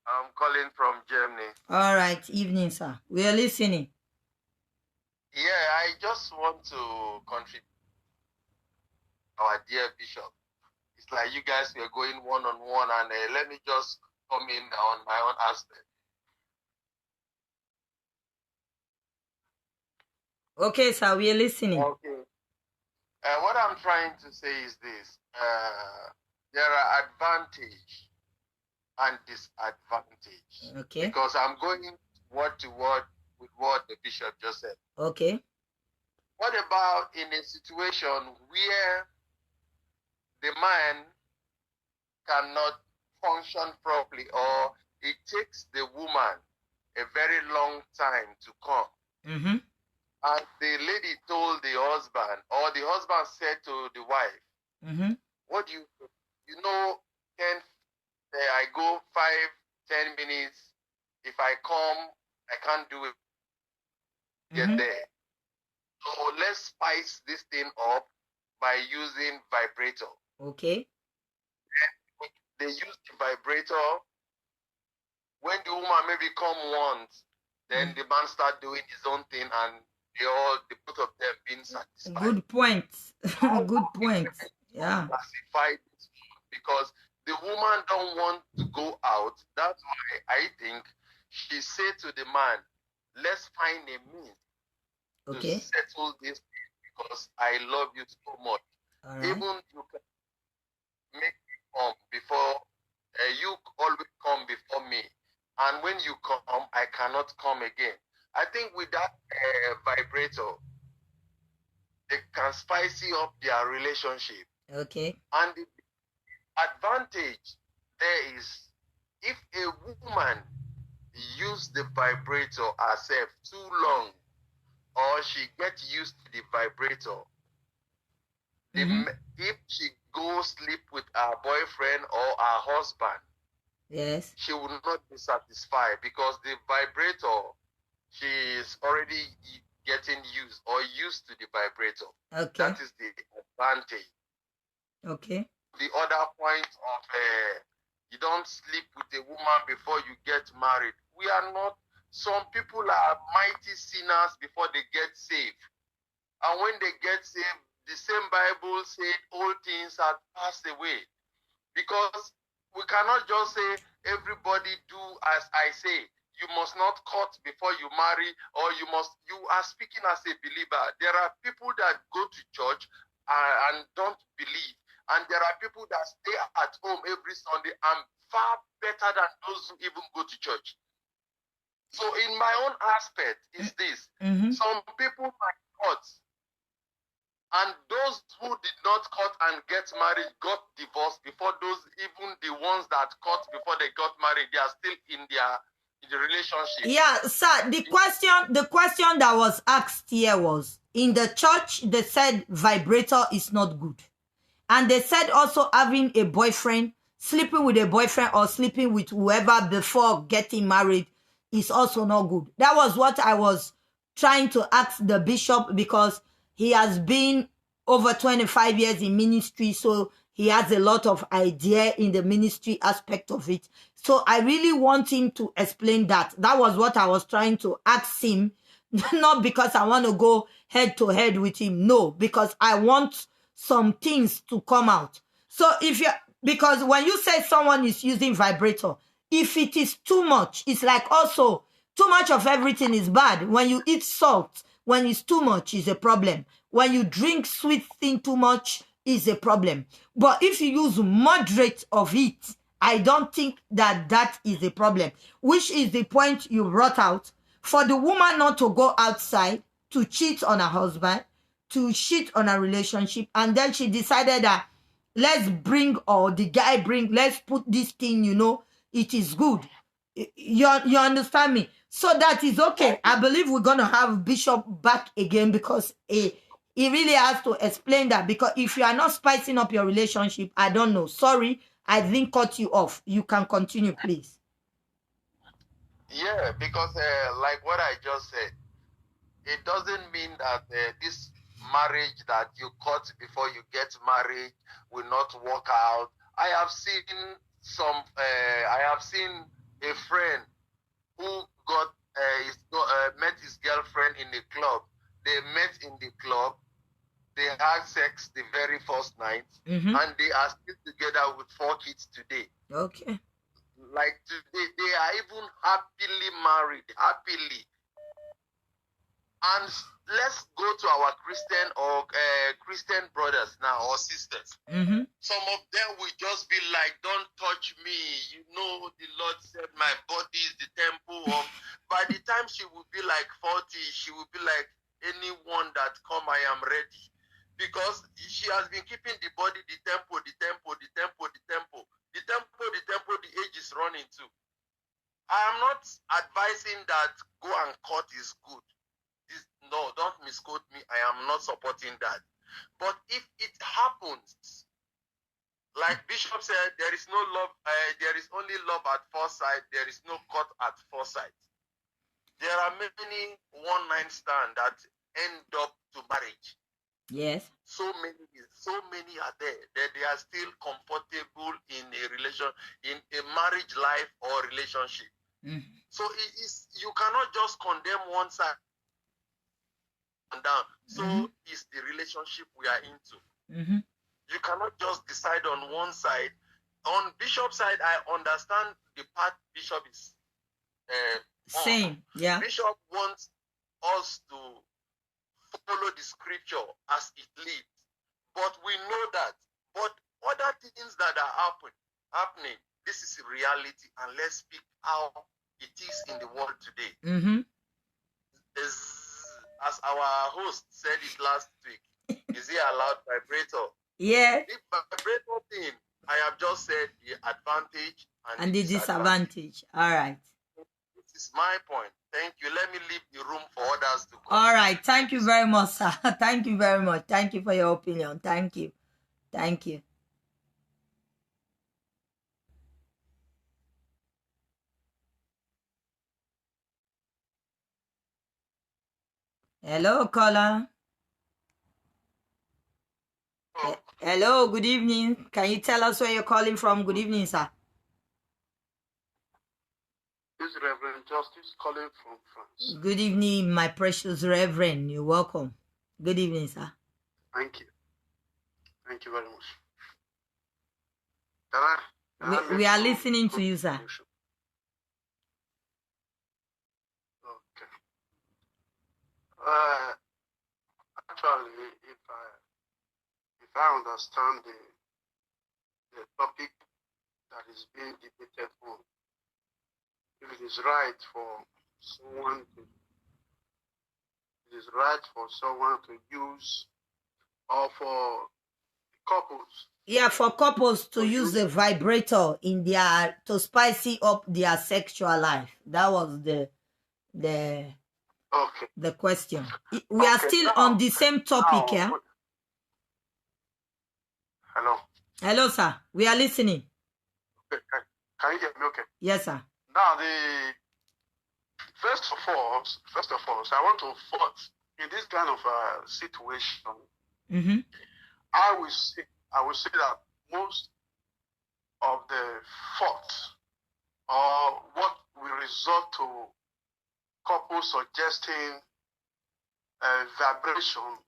I'm calling from Germany. All right. Evening, sir. We are listening. Yeah, I just want to contribute our dear Bishop. It's like you guys were going one-on-one, and let me just come in on my own aspect. Okay, sir, we are listening. Okay. What I'm trying to say is this. There are advantage and disadvantage. Okay. Because I'm going word to word with what the Bishop just said. Okay. What about in a situation where the man cannot function properly, or it takes the woman a very long time to come? Mm-hmm. And the lady told the husband, or the husband said to the wife, mm-hmm. What do you know, I go 5-10 minutes. If I come, I can't do it. Get Mm-hmm. there. So let's spice this thing up by using vibrator. Okay. They use the vibrator. When the woman maybe come once, then the man start doing his own thing, and the both of them being satisfied. Good point. Good point. Yeah. Classified because the woman don't want to go out. That's why I think she said to the man, let's find a means Okay. to settle this because I love you so much. All right. Even you can make me come before, you always come before me. And when you come, I cannot come again. I think with that vibrator, they can spice up their relationship. Okay. And the advantage there is, if a woman use the vibrator herself too long, or she gets used to the vibrator, if she goes sleep with her boyfriend or her husband, yes, she will not be satisfied because the vibrator, she is already getting used to the vibrator. Okay. That is the advantage. Okay. The other point of you don't sleep with a woman before you get married. We are not. Some people are mighty sinners before they get saved, and when they get saved, the same Bible said all things have passed away. Because we cannot just say everybody do as I say. You must not cut before you marry, or you are speaking as a believer. There are people that go to church and don't believe. And there are people that stay at home every Sunday and far better than those who even go to church. So in my own aspect is this. Some people might cut, and those who did not cut and get married got divorced before those, even the ones that cut before they got married, they are still in the relationship. Yeah, sir, the question that was asked here was, in the church, they said vibrator is not good. And they said also having a boyfriend, sleeping with a boyfriend or sleeping with whoever before getting married is also not good. That was what I was trying to ask the bishop, because he has been over 25 years in ministry, so he has a lot of idea in the ministry aspect of it. So I really want him to explain that. That was what I was trying to ask him, not because I want to go head to head with him, no, because I want some things to come out. So because when you say someone is using vibrator, if it is too much, it's like also too much of everything is bad. When you eat salt, when it's too much, is a problem. When you drink sweet thing too much, is a problem. But if you use moderate of it, I don't think that is a problem, which is the point you brought out. For the woman not to go outside to cheat on her husband, to cheat on a relationship, and then she decided that let's put this thing, it is good. You understand me? So that is okay. I believe we're going to have Bishop back again because he really has to explain that. Because if you are not spicing up your relationship, I don't know. Sorry, I didn't cut you off. You can continue, please. Yeah, because like what I just said, it doesn't mean that this marriage that you cut before you get married will not work out. I have seen a friend who met his girlfriend in a club. They met in the club. They had sex the very first night, and they are still together with 4 kids today. Okay. Like today, they are even happily married, happily. And let's go to our Christian or Christian brothers now or sisters. Some of them will just be like, "Don't touch me. You know, the Lord said my body is the temple of." By the time she will be like 40, she will be like, "Anyone that come, I am ready." Because she has been keeping the body, the temple, the temple, the temple, the temple, the temple, the temple, the age is running too. I am not advising that go and cut is good. No, don't misquote me. I am not supporting that. But if it happens, like Bishop said, there is no love. There is only love at first sight. There is no cut at first sight. There are many one-night stands that end up to marriage. Yes. So many are there that they are still comfortable in a marriage life or relationship. So you cannot just condemn one side and down. So is the relationship we are into. You cannot just decide on one side. On Bishop's side, I understand the part Bishop is saying. Yeah. Bishop wants us to follow the scripture as it leads. But we know that. But other things that are happening, this is reality, and let's speak how it is in the world today. As our host said it last week, is he allowed vibrator? Yeah. The vibrator thing, I have just said the advantage and the disadvantage. All right. This is my point. Thank you. Let me leave the room for others to come. All right. Thank you very much, sir. Thank you very much. Thank you for your opinion. Thank you. Thank you. Hello, caller. Hello, good evening. Can you tell us where you're calling from? Good evening, sir. This is Reverend Justice calling from France. Good evening, my precious Reverend. You're welcome. Good evening, sir. Thank you. Thank you very much. We are listening to you, sir. Okay. Actually, if I understand the topic that is being debated on, if it is right for someone to use, or for couples. Yeah, for couples to use the vibrator in to spicy up their sexual life. That was the question. We are still on the same topic, yeah? Hello. Hello, sir. We are listening. Okay. Can you hear me okay? Yes, sir. Now, first of all, I want to fault in this kind of situation. I will say that most of the faults or what will result to couples suggesting vibration,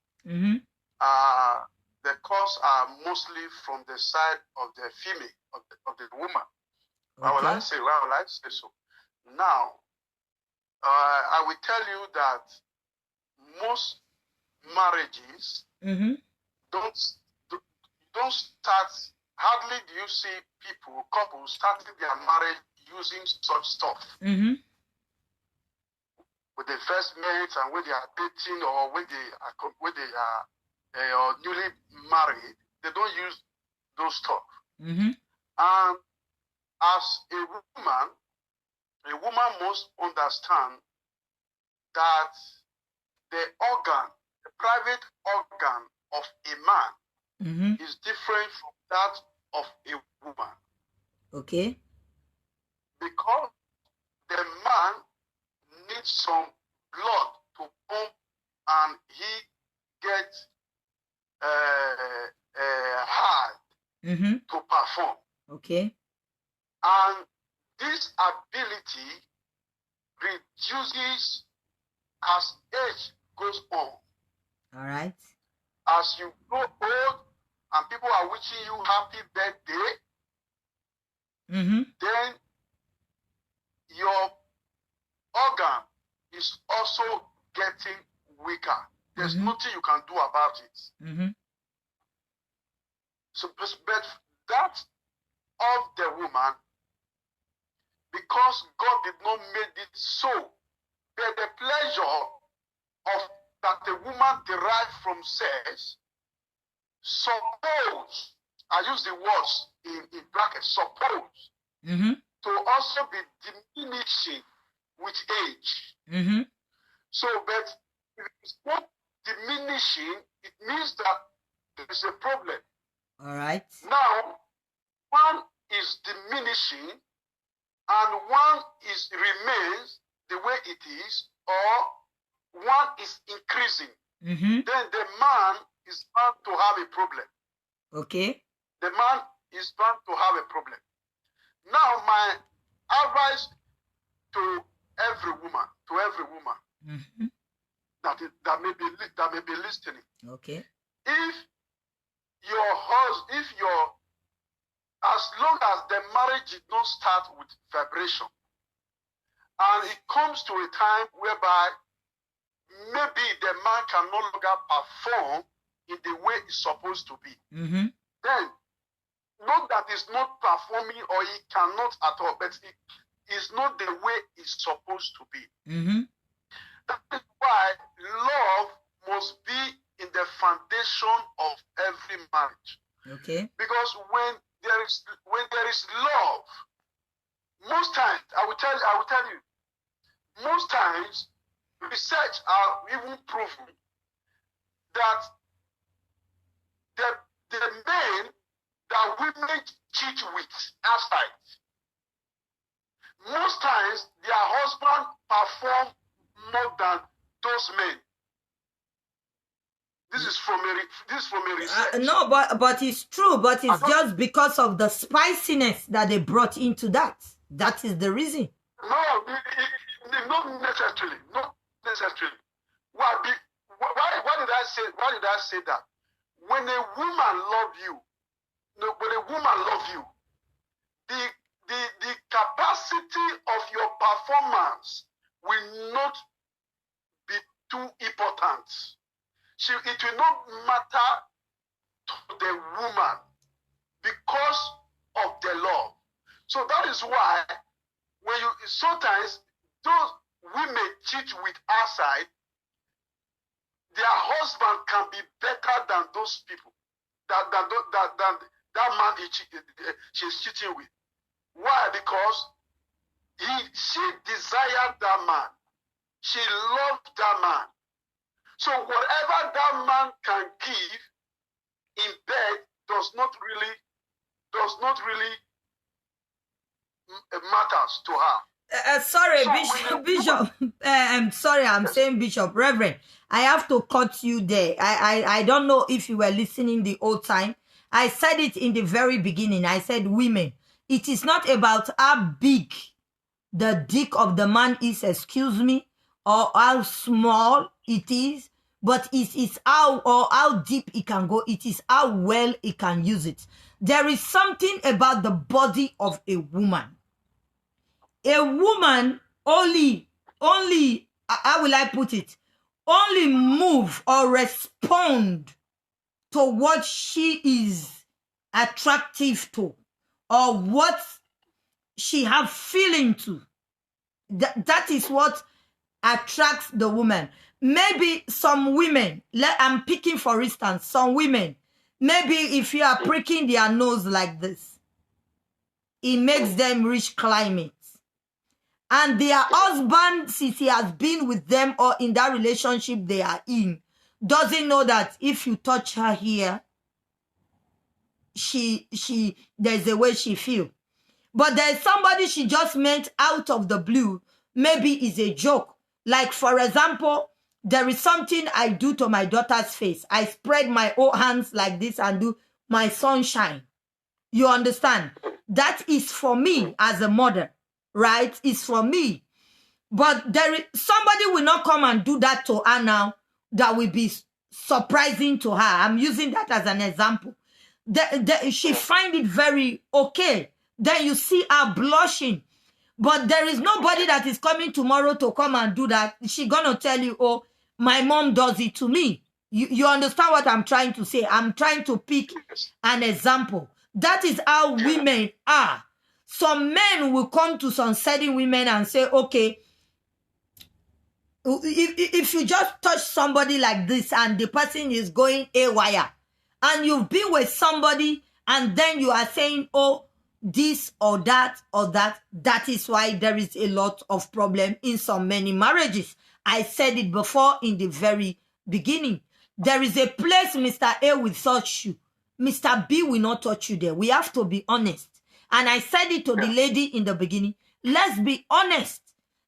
the cause are mostly from the side of the female, of the woman. Why will I say so? Now, I will tell you that most marriages don't start. Hardly do you see couples starting their marriage using such stuff. With the first mate and when they are dating or when they are newly married, they don't use those stuff. And as a woman, a woman must understand that the organ, the private organ of a man is different from that of a woman. Okay. Because the man needs some blood to pump and he gets hard to perform. Okay. And this ability reduces as age goes on. All right. As you grow old and people are wishing you happy birthday, then your organ is also getting weaker. There's nothing you can do about it. So, but that of the woman, because God did not make it so, but the pleasure of that the woman derived from sex, suppose, I use the words in brackets, suppose, to also be diminishing with age. So, but if it's not diminishing, it means that there is a problem. All right. Now, one is diminishing and one is remains the way it is, or one is increasing. Then the man is bound to have a problem. Okay. The man is bound to have a problem. Now, my advice to every woman, that may be listening. Okay. If your husband, as long as the marriage did not start with vibration, and it comes to a time whereby maybe the man can no longer perform in the way it's supposed to be, then not that it's not performing or he cannot at all, but it is not the way it's supposed to be. That is why love must be in the foundation of every marriage. Okay. Because when there is love, most times I will tell you, most times research are even proven that the men that women cheat with outside, most times their husband perform more than those men. This is from a research. No, but it's true. But it's just because of the spiciness that they brought into that. That is the reason. No, not necessarily. Not necessarily. Why did I say? Why did I say that? When a woman loves you, the capacity of your performance will not be too important. It will not matter to the woman because of the love. So that is why when you sometimes those women cheat with outside, their husband can be better than those people that man she's cheating with. Why? Because she desired that man. She loved that man. So whatever that man can give in bed does not really matters to her. Sorry, So Bishop. I'm sorry, I'm saying Bishop. Reverend, I have to cut you there. I don't know if you were listening the whole time. I said it in the very beginning. I said women. It is not about how big the dick of the man is, excuse me, or how small it is, but it is how deep it can go. It is how well it can use it. There is something about the body of a woman. A woman only, how will I put it? Only move or respond to what she is attractive to or what she have feeling to. That is what attracts the woman. Maybe some women, I'm picking for instance, some women, maybe if you are pricking their nose like this, it makes them reach climates. And their husband, since he has been with them or in that relationship they are in, doesn't know that if you touch her here, there's a way she feel. But there's somebody she just met out of the blue. Maybe it's a joke. Like, for example, there is something I do to my daughter's face. I spread my own hands like this and do my sunshine. You understand? That is for me as a mother, right? It's for me. But somebody will not come and do that to her now that will be surprising to her. I'm using that as an example. She find it very okay. Then you see her blushing. But there is nobody that is coming tomorrow to come and do that. She gonna tell you, oh, my mom does it to me. You understand what I'm trying to say? I'm trying to pick an example. That is how women are. Some men will come to some certain women and say, okay, if you just touch somebody like this and the person is going haywire, and you've been with somebody and then you are saying, oh, this or that, that is why there is a lot of problem in so many marriages. I said it before in the very beginning. There is a place Mr. A will touch you. Mr. B will not touch you there. We have to be honest. And I said it to the lady in the beginning. Let's be honest.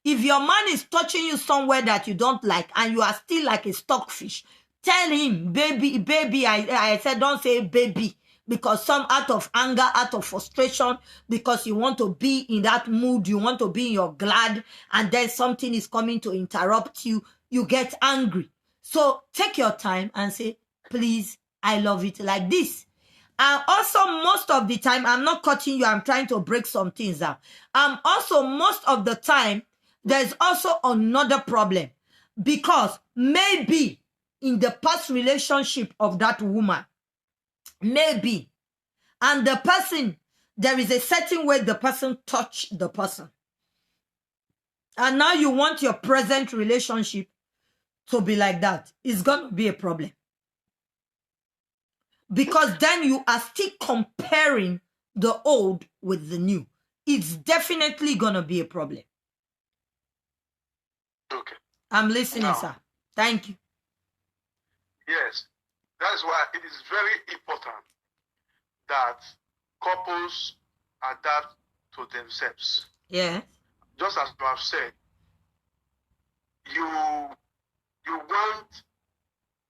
If your man is touching you somewhere that you don't like and you are still like a stockfish, tell him, baby, I said don't say baby, because some out of anger, out of frustration, because you want to be in that mood, you want to be in your glad, and then something is coming to interrupt you, you get angry. So take your time and say, please, I love it like this. And also, most of the time, I'm not cutting you, I'm trying to break some things down. Also, most of the time, there's also another problem. Because maybe in the past relationship of that woman, maybe, and the person, there is a certain way the person touched the person. And now you want your present relationship to be like that. It's going to be a problem. Because then you are still comparing the old with the new. It's definitely going to be a problem. Okay. I'm listening, Now, sir. Thank you. Yes, that's why it is very important that couples adapt to themselves. Yeah. Just as you have said, you want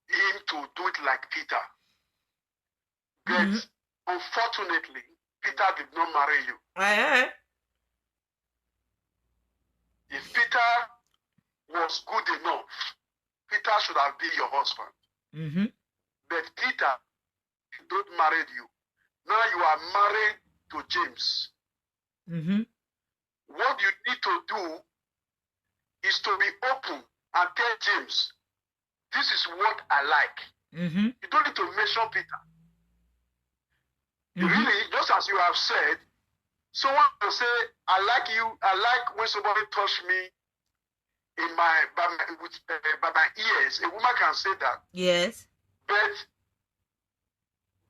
him to do it like Peter. But unfortunately, Peter did not marry you. If Peter was good enough, Peter should have been your husband. But Peter did not marry you. Now you are married to James. What you need to do is to be open and tell James, this is what I like. You don't need to mention Peter. Really, just as you have said, someone will say, I like you, I like when somebody touch me in by my ears. A woman can say that. Yes. But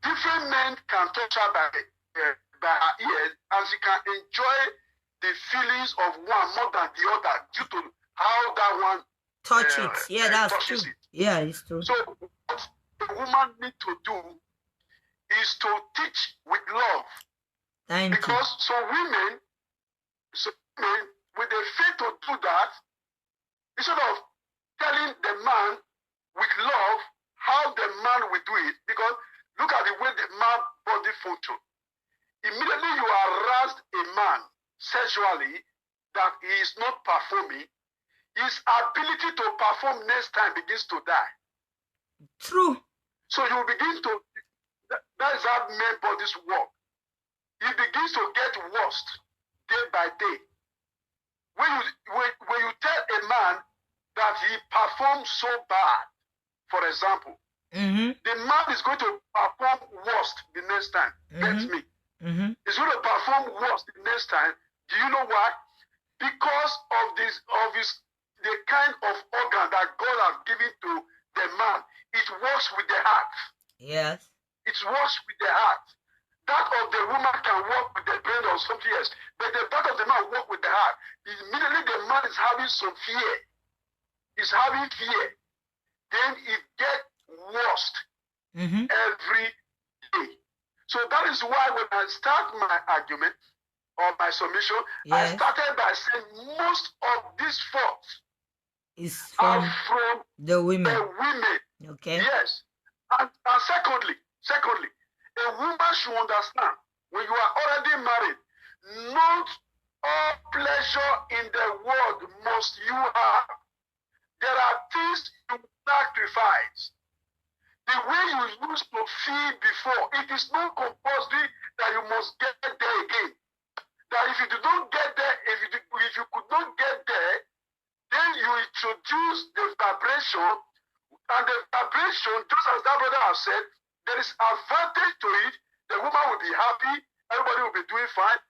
different men can touch her by her ears, and she can enjoy the feelings of one more than the other due to how that one touch it. Yeah, that's true. It. Yeah, it's true. So what a woman needs to do is to teach with love. Because some women, with the faith to do that, instead of telling the man with love how the man will do it, because look at the way the man body function. Immediately you aroused a man sexually that he is not performing, his ability to perform next time begins to die. True. So you begin to, that is how men bodies work. It begins to get worse day by day. When you tell a man that he performs so bad, for example, the man is going to perform worse the next time. Get me? He's going to perform worse the next time. Do you know why? Because of the kind of organ that God has given to the man. It works with the heart. Yes. It works with the heart. That of the woman can work with the brain or something else, but the part of the man work with the heart. Immediately the man is having some fear. He's having fear. Then it gets worse every day. So that is why when I start my argument or my submission, I started by saying most of these faults are from the women. Okay. Yes. And secondly, a woman should understand when you are already married, not all pleasure in the world must you have. There are things you sacrifice. The way you used to feel before, it is not compulsory that you must get there again. That if you don't get there, if you could not get there, then you introduce the vibration, and the vibration, just as that brother has said, there is advantage to it. The woman will be happy, everybody will be doing fine.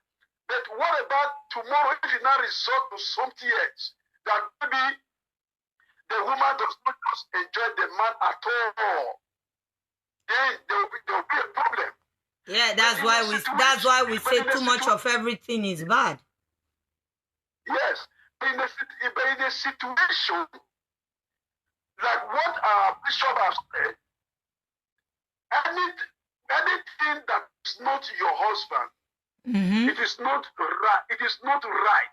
But what about tomorrow if it now resort to something else? That maybe the woman does not just enjoy the man at all. Then there will be a problem. Yeah, that's why we say too much of everything is bad. Yes, but in a situation like what our bishop has said, anything that is not your husband, it is not right. It is not right.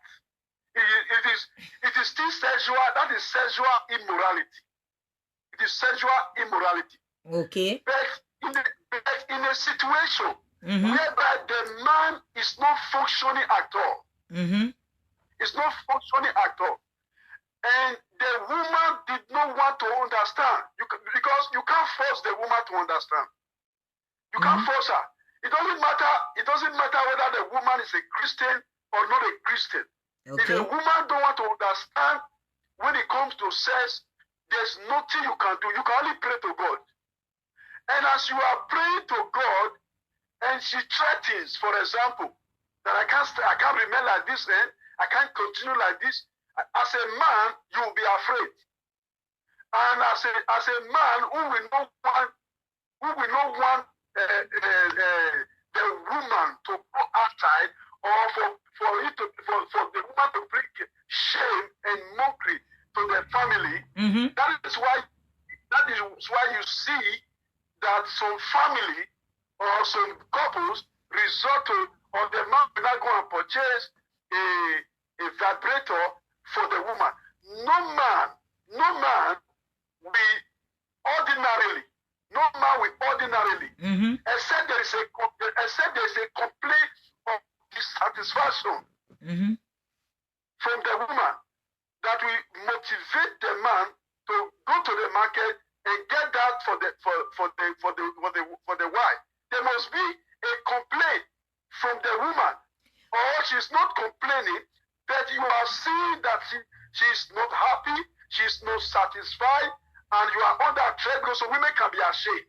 It is still sexual. That is sexual immorality. It is sexual immorality. Okay. But in a situation whereby the man is not functioning at all, it's not functioning at all, and the woman did not want to understand, because you can't force the woman to understand. You can't force her. It doesn't matter. It doesn't matter whether the woman is a Christian or not a Christian. Okay. If a woman don't want to understand when it comes to sex, there's nothing you can do. You can only pray to God. And as you are praying to God, and she threatens, for example, that I can't remain like this, and I can't continue like this. As a man, you will be afraid. And as a man who will not want the woman to go outside, or for the woman to bring shame and mockery to the family, that is why you see that some family or some couples resort to, or the man will not go and purchase a vibrator for the woman. No man will ordinarily, except there is a complaint of dissatisfaction from the woman that will motivate the man to go to the market and get that for the wife. There must be a complaint from the woman, or she's not complaining, but you are seeing that she's not happy, she's not satisfied, and you are under threat, because so women can be ashamed.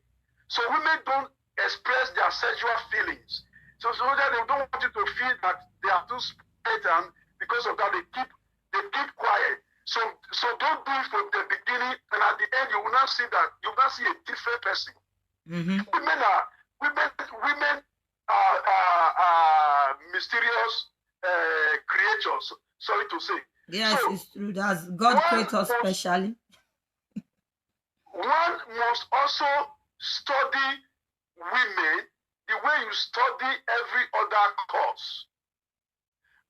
So women don't express their sexual feelings. So that they don't want you to feel that they are too spread, and because of that they keep quiet. So don't do it from the beginning, and at the end you will not see that, you will not see a different person. Women are mysterious creatures. Sorry to say. Yes, so, it's true. That's God created us specially. One must also study women the way you study every other course,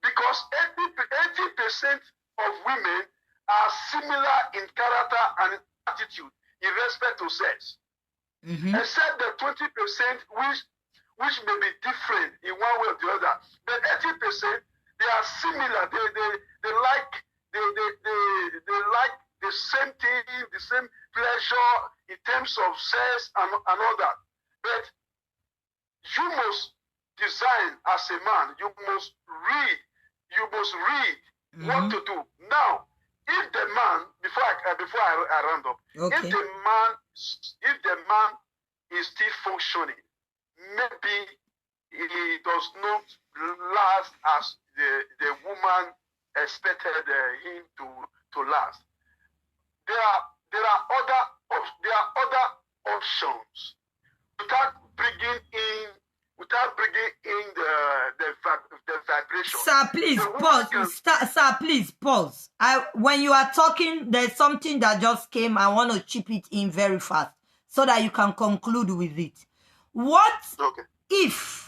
because 80% of women are similar in character and attitude in respect to sex, except the 20% which may be different in one way or the other. But 80% they are similar. They like the same thing, the same pleasure in terms of sex and all that. But you must design as a man. You must read. What to do. Now, if the man, before I round up, if the man is still functioning, maybe he does not last as the woman expected him to last. There are other options without bringing vibration. Sir, please The woman pause. can- Sir, please pause. When you are talking, there's something that just came. I want to chip it in very fast so that you can conclude with it. What Okay. if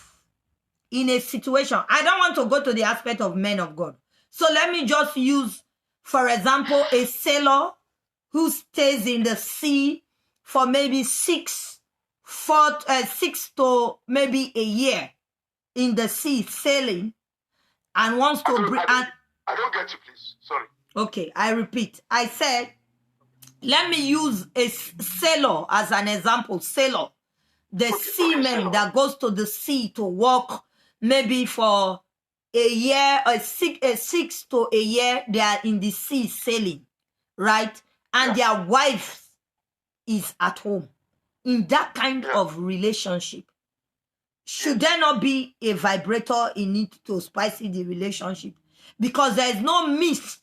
in a situation, I don't want to go to the aspect of men of God. So let me just use, for example, a sailor who stays in the sea for maybe 6 to maybe a year in the sea sailing and wants to bring. I don't get you, please. Sorry. Okay, I repeat. I said, let me use a sailor as an example. Sailor, the seaman sailor. that goes to the sea to work maybe for a year, or 6 to a year, they are in the sea sailing, right? And their wife is at home. In that kind of relationship, should there not be a vibrator in it to spice the relationship? Because there is no means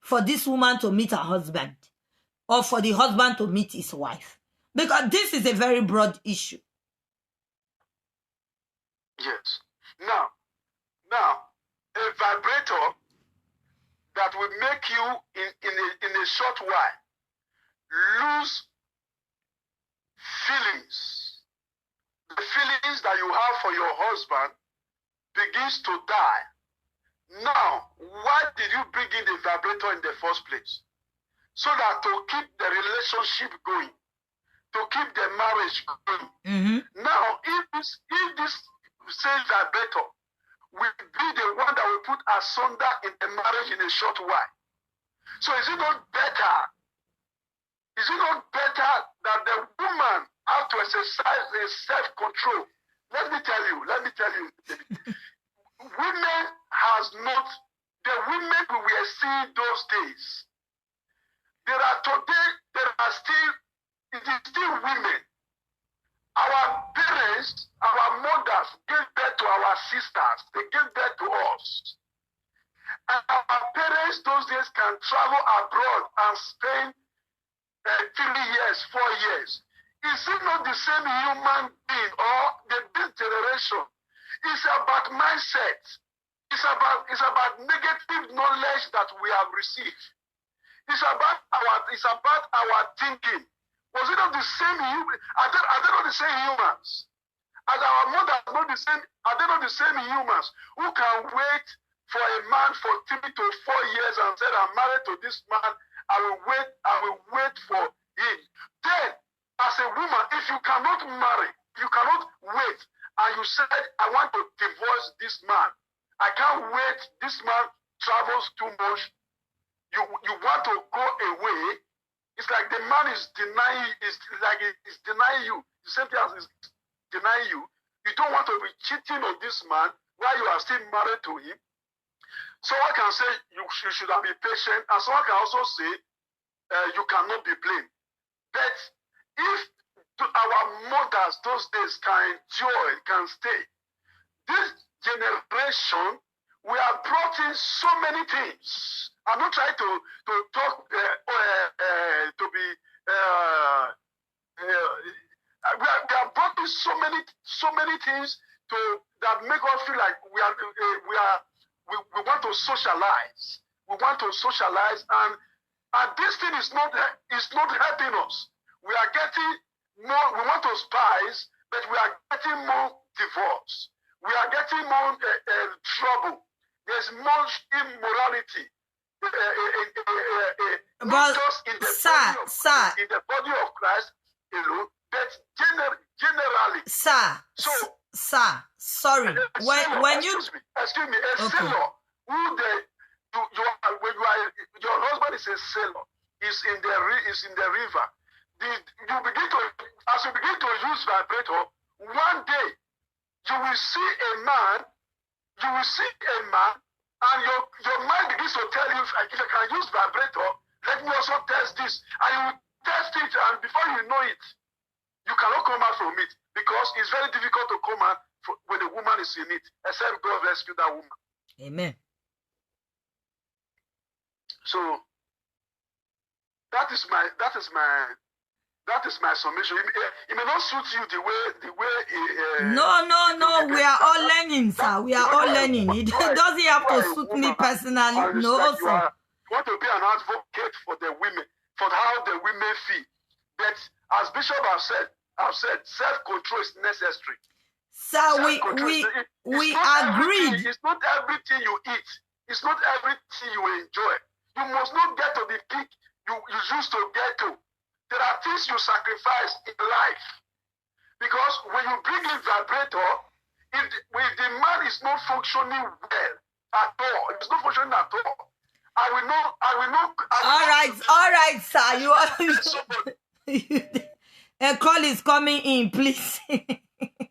for this woman to meet her husband or for the husband to meet his wife. Because this is a very broad issue. Yes. Now, a vibrator that will make you in a short while lose feelings. The feelings that you have for your husband begins to die. Now, why did you bring in the vibrator in the first place? So that to keep the relationship going, to keep the marriage going. Mm-hmm. Now, if this same vibrator will be the one that will put asunder in the marriage in a short while. So is it not better? Is it not better that the woman have to exercise a self-control? Let me tell you. Women has not, the women we were seeing those days, there are still women. Our parents, our mothers gave birth to our sisters. They gave birth to us. And our parents those days can travel abroad and spend 3 years, 4 years. Is it not the same human being or this generation? It's about mindset. It's about negative knowledge that we have received. It's about our thinking. Was it not the same human? Are they not the same humans? As our mothers not the same, are they not the same humans who can wait for a man for 3 to 4 years and said, I'm married to this man, I will wait for him. Then, as a woman, if you cannot marry, you cannot wait, and you said, I want to divorce this man. I can't wait, this man travels too much. You want to go away. It's like the man is denying you. The same thing as is denying you. You don't want to be cheating on this man while you are still married to him. Someone can say you should have been patient, and someone can also say you cannot be blamed. But if our mothers those days can enjoy, can stay, this generation, we have brought in so many things. I'm not trying to talk we have brought in so many things that make us feel like we want to socialize. We want to socialize, and this thing is not helping us. We are getting more. We want to spice, but we are getting more divorce. We are getting more trouble. There's more immorality. Not just in the body of Christ alone, but generally. Sir, sorry. When you excuse me, a sailor who your husband is a sailor, is in the river. You begin to use vibrator. One day you will see a man, and your mind begins to tell you, if I can use vibrator, let me also test this. And you will test it, and before you know it, you cannot come out from it, because it's very difficult to come out when a woman is in it, except God rescue that woman. Amen. So that is my summation. It may not suit you the way No. No, we are all learning, sir. We are all learning. It doesn't have to suit me personally. No, you sir. want to be an advocate for the women, for how the women feel. But as Bishop have said, self-control is necessary. Sir, we agreed. It's not everything you eat. It's not everything you enjoy. You must not get to the peak you used to get to. There are things you sacrifice in life. Because when you bring in vibrator, if the man is not functioning well at all, it's not functioning at all, I will not. All right, sir. A call is coming in, please. Okay,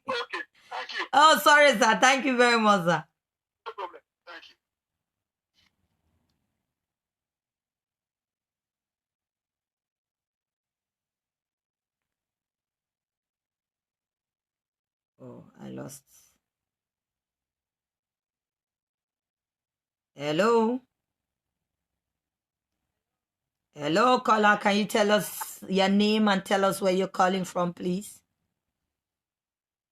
thank you. Oh, sorry, sir. Thank you very much, sir. No problem. Thank you. Oh, I lost. Hello? Hello, caller. Can you tell us your name and tell us where you're calling from, please?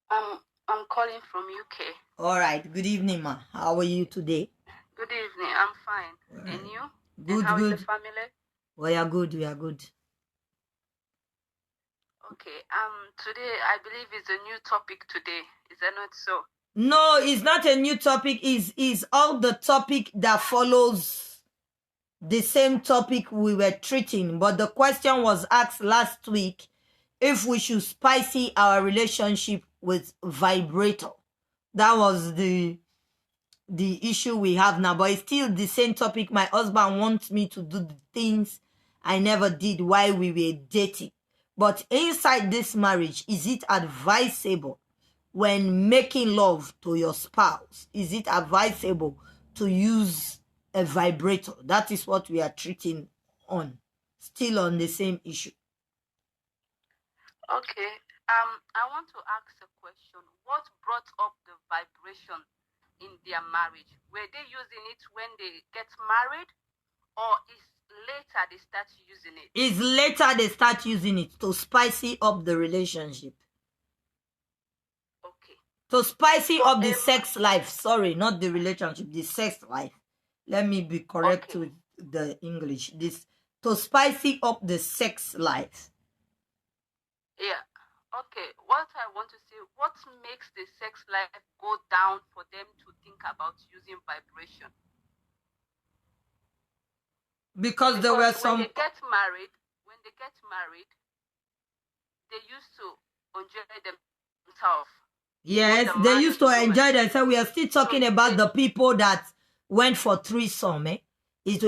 I'm calling from UK. All right. Good evening, ma. How are you today? Good evening. I'm fine. Right. And you? Good, and how good. is the family? We are good. We are good. Okay. Today I believe it's a new topic today. Is that not so? No, it's not a new topic. Is all the topic that follows the same topic we were treating. But the question was asked last week if we should spicy our relationship with vibrator. That was the issue we have now. But it's still the same topic. My husband wants me to do the things I never did while we were dating. But inside this marriage, is it advisable when making love to your spouse? Is it advisable to use a vibrator? That is what we are treating on. Still on the same issue. Okay. I want to ask a question. What brought up the vibration in their marriage? Were they using it when they get married, or is later they start using it? It's later they start using it to spicy up the relationship. Okay. To spicy up the sex life. Sorry, not the relationship, the sex life. Let me be correct with the English. This to spicy up the sex life. Yeah. Okay. What I want to say, what makes the sex life go down for them to think about using vibration? Because there were some. When they get married, they used to enjoy themselves. Yes, they used to enjoy themselves. We are still talking about the people that went for threesome. It's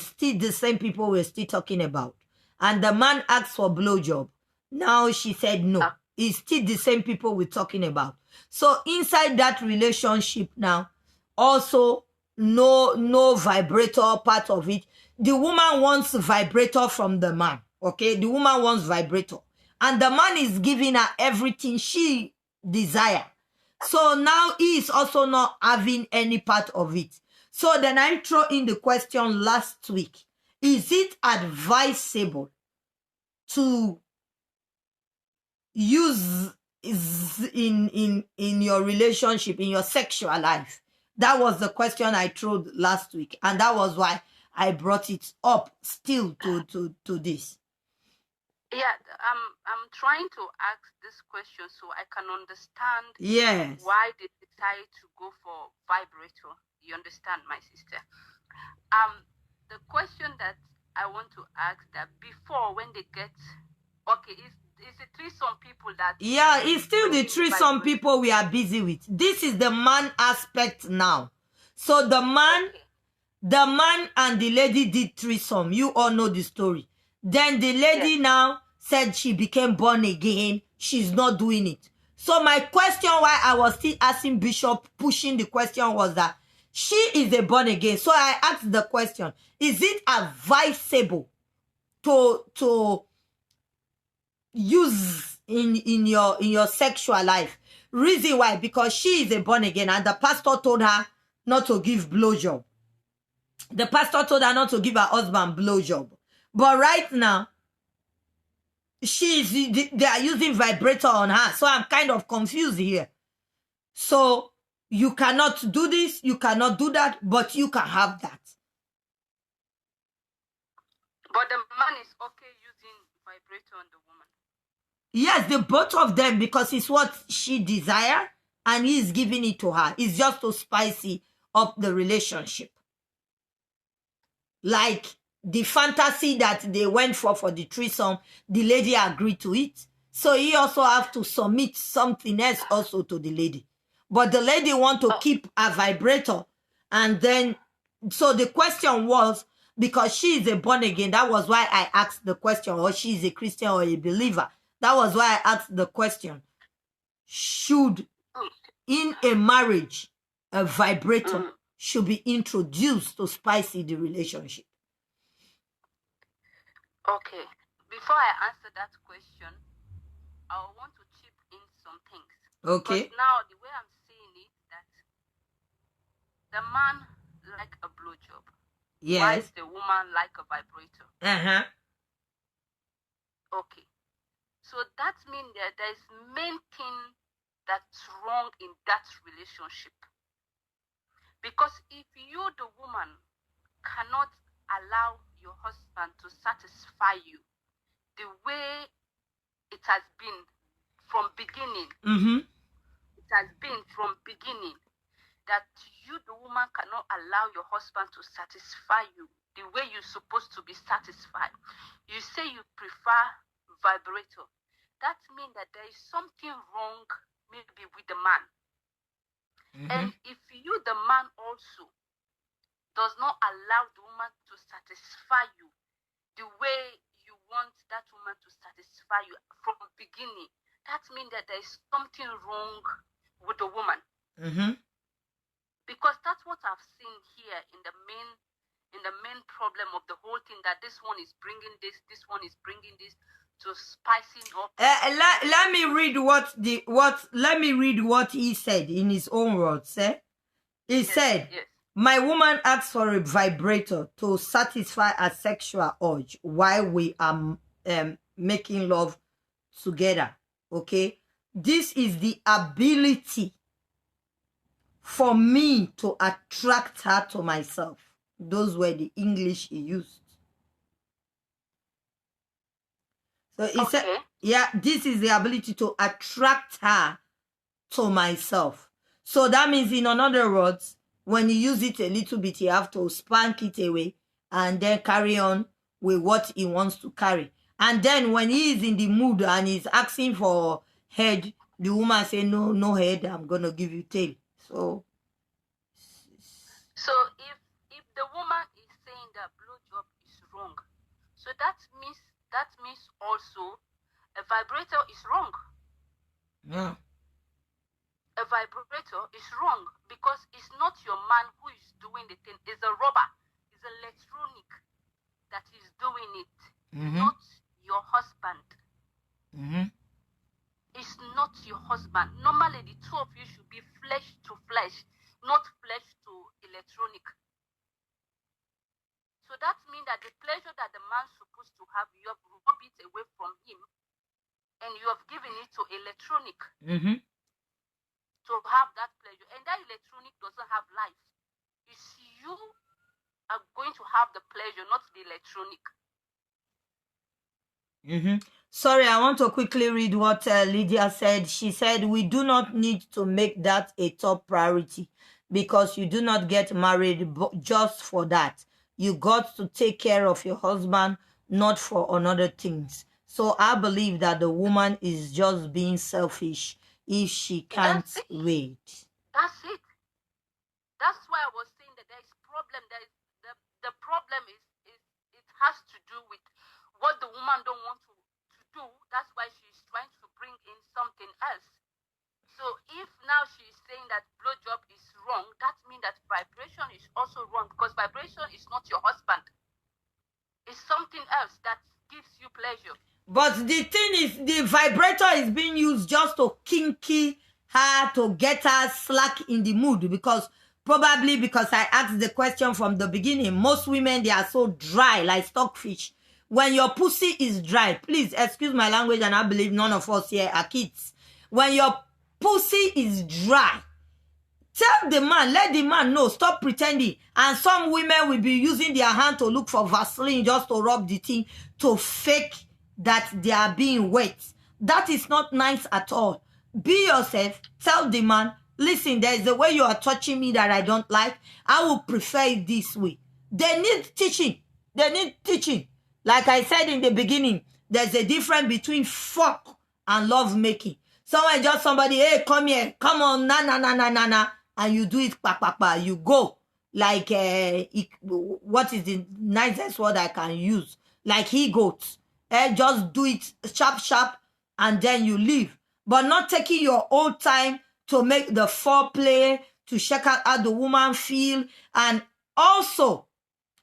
still the same people we're still talking about. And the man asked for blowjob. Now she said no. It's still the same people we're talking about. So inside that relationship now, also no vibrator part of it. The woman wants vibrator from the man. Okay, the woman wants vibrator. And the man is giving her everything she desire. So now he is also not having any part of it. So then I throw in the question last week. Is it advisable to use in your relationship, in your sexual life? That was the question I threw last week. And that was why I brought it up still to this. Yeah, I'm trying to ask this question so I can understand why they decide to go for vibrator. You understand, my sister? The question that I want to ask that before when they get is it threesome people that it's still the threesome people we are busy with. This is the man aspect now. So the man and the lady did threesome. You all know the story. Then the lady now said she became born again. She's not doing it. So my question why I was still asking Bishop, pushing the question was that she is a born again. So I asked the question, is it advisable to use in your sexual life? Reason why? Because she is a born again and the pastor told her not to give blowjob. The pastor told her not to give her husband blowjob. But right now, they are using vibrator on her. So I'm kind of confused here. So you cannot do this, you cannot do that, but you can have that. But the man is okay using vibrator on the woman. Yes, the both of them, because it's what she desires and he's giving it to her. It's just to spicy up the relationship. Like the fantasy that they went for the threesome, the lady agreed to it. So he also have to submit something else also to the lady. But the lady want to keep a vibrator. And then, so the question was, because she is a born again, that was why I asked the question, or she is a Christian or a believer. That was why I asked the question. Should, in a marriage, a vibrator should be introduced to spicy the relationship? Okay. Before I answer that question, I want to chip in some things. Okay. Because now the way I'm seeing it, that the man like a blowjob. Yes. While the woman like a vibrator. Uh-huh. Okay. So that means that there's main thing that's wrong in that relationship. Because if you, the woman, cannot allow your husband to satisfy you the way it has been from beginning, it has been from beginning that you, the woman, cannot allow your husband to satisfy you the way you're supposed to be satisfied. You say you prefer vibrator. That means that there is something wrong maybe with the man. And if you, the man, also does not allow the woman to satisfy you the way you want that woman to satisfy you from the beginning, that means that there is something wrong with the woman. Because that's what I've seen here in the main problem of the whole thing, that this one is bringing this one is bringing this, to spicing up. Let me read let me read what he said in his own words. He said, my woman asked for a vibrator to satisfy a sexual urge while we are making love together. Okay, this is the ability for me to attract her to myself. Those were the English he used. So he said, yeah, this is the ability to attract her to myself. So that means, in other words, when you use it a little bit, you have to spank it away and then carry on with what he wants to carry. And then when he is in the mood and he's asking for head, the woman say, no head, I'm going to give you tail. So if the woman is saying that blowjob is wrong, so that means also a vibrator is wrong. Yeah. A vibrator is wrong because it's not your man who is doing the thing. It's a robot. It's electronic that is doing it, not your husband. It's not your husband. Normally, the two of you should be flesh to flesh, not flesh to electronic. So that means that the pleasure that the man's supposed to have, you have robbed it away from him, and you have given it to electronic to have that pleasure. And that electronic doesn't have life. It's you are going to have the pleasure, not the electronic. Sorry, I want to quickly read what Lydia said. She said, we do not need to make that a top priority because you do not get married just for that. You got to take care of your husband, not for another things. So I believe that the woman is just being selfish if she can't wait. That's it. That's why I was saying that there is problem. There is the problem is it has to do with what the woman don't want to do. That's why she's trying to bring in something else. So if now she's saying that blowjob is wrong, that means that vibration is also wrong, because vibration is not your husband. It's something else that gives you pleasure. But the thing is, the vibrator is being used just to kinky her, to get her slack in the mood, because I asked the question from the beginning. Most women, they are so dry, like stockfish. When your pussy is dry, please excuse my language, and I believe none of us here are kids. When your pussy is dry, Tell the man, let the man know, stop pretending. And some women will be using their hand to look for Vaseline just to rub the thing to fake that they are being wet. That is not nice at all. Be yourself. Tell the man, listen, there is a way you are touching me that I don't like. I would prefer it this way. They need teaching. They need teaching. Like I said in the beginning, there's a difference between fuck and love making. Someone just somebody, hey, come here, come on, na, and you do it, pa, you go. Like, what is the nicest word I can use? Like he goes. Just do it sharp, and then you leave. But not taking your own time to make the foreplay, to check out how the woman feel. And also,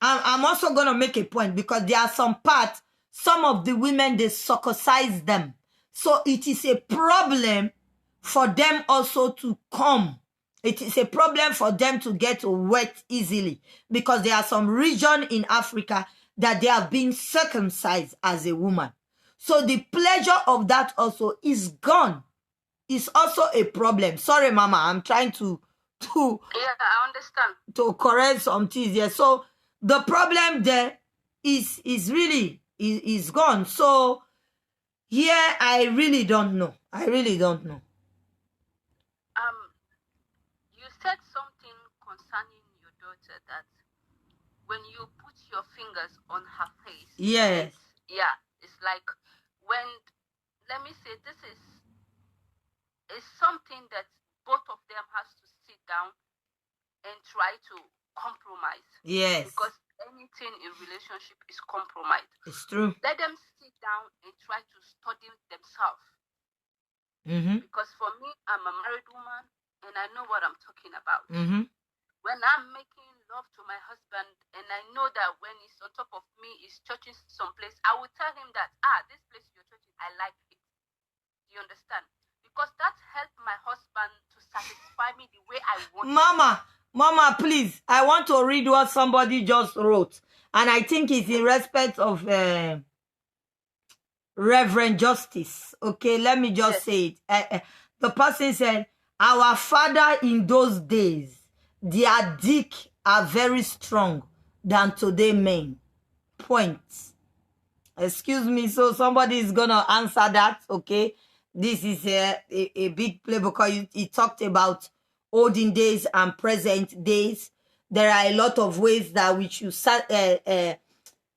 I'm also going to make a point because there are some parts, some of the women, they circumcise them. So it is a problem for them also to come. It is a problem for them to get wet easily because there are some region in Africa that they have been circumcised as a woman. So the pleasure of that also is gone. It's also a problem. Sorry, Mama, I'm trying to yeah, I understand. To correct some things here. So the problem there is really is gone. So here I really don't know. You said something concerning your daughter that when you put your fingers on her face, yes, it's like when, let me say, this is something that both of them has to sit down and try to compromise. Yes, because anything in relationship is compromise. It's true. Let them sit down and try to study themselves. Because for me, I'm a married woman and I know what I'm talking about. When I'm making love to my husband and I know that when he's on top of me, he's touching someplace, I will tell him that, this place you're touching, I like it. Do you understand? Because that helped my husband to satisfy me the way I want. Mama, please, I want to read what somebody just wrote. And I think it's in respect of Reverend Justice. Okay, let me just say it. The person said, our father in those days, their dick are very strong than today men. Point. Excuse me, so somebody is going to answer that, okay? This is a big play because he talked about olden days and present days. There are a lot of ways that we should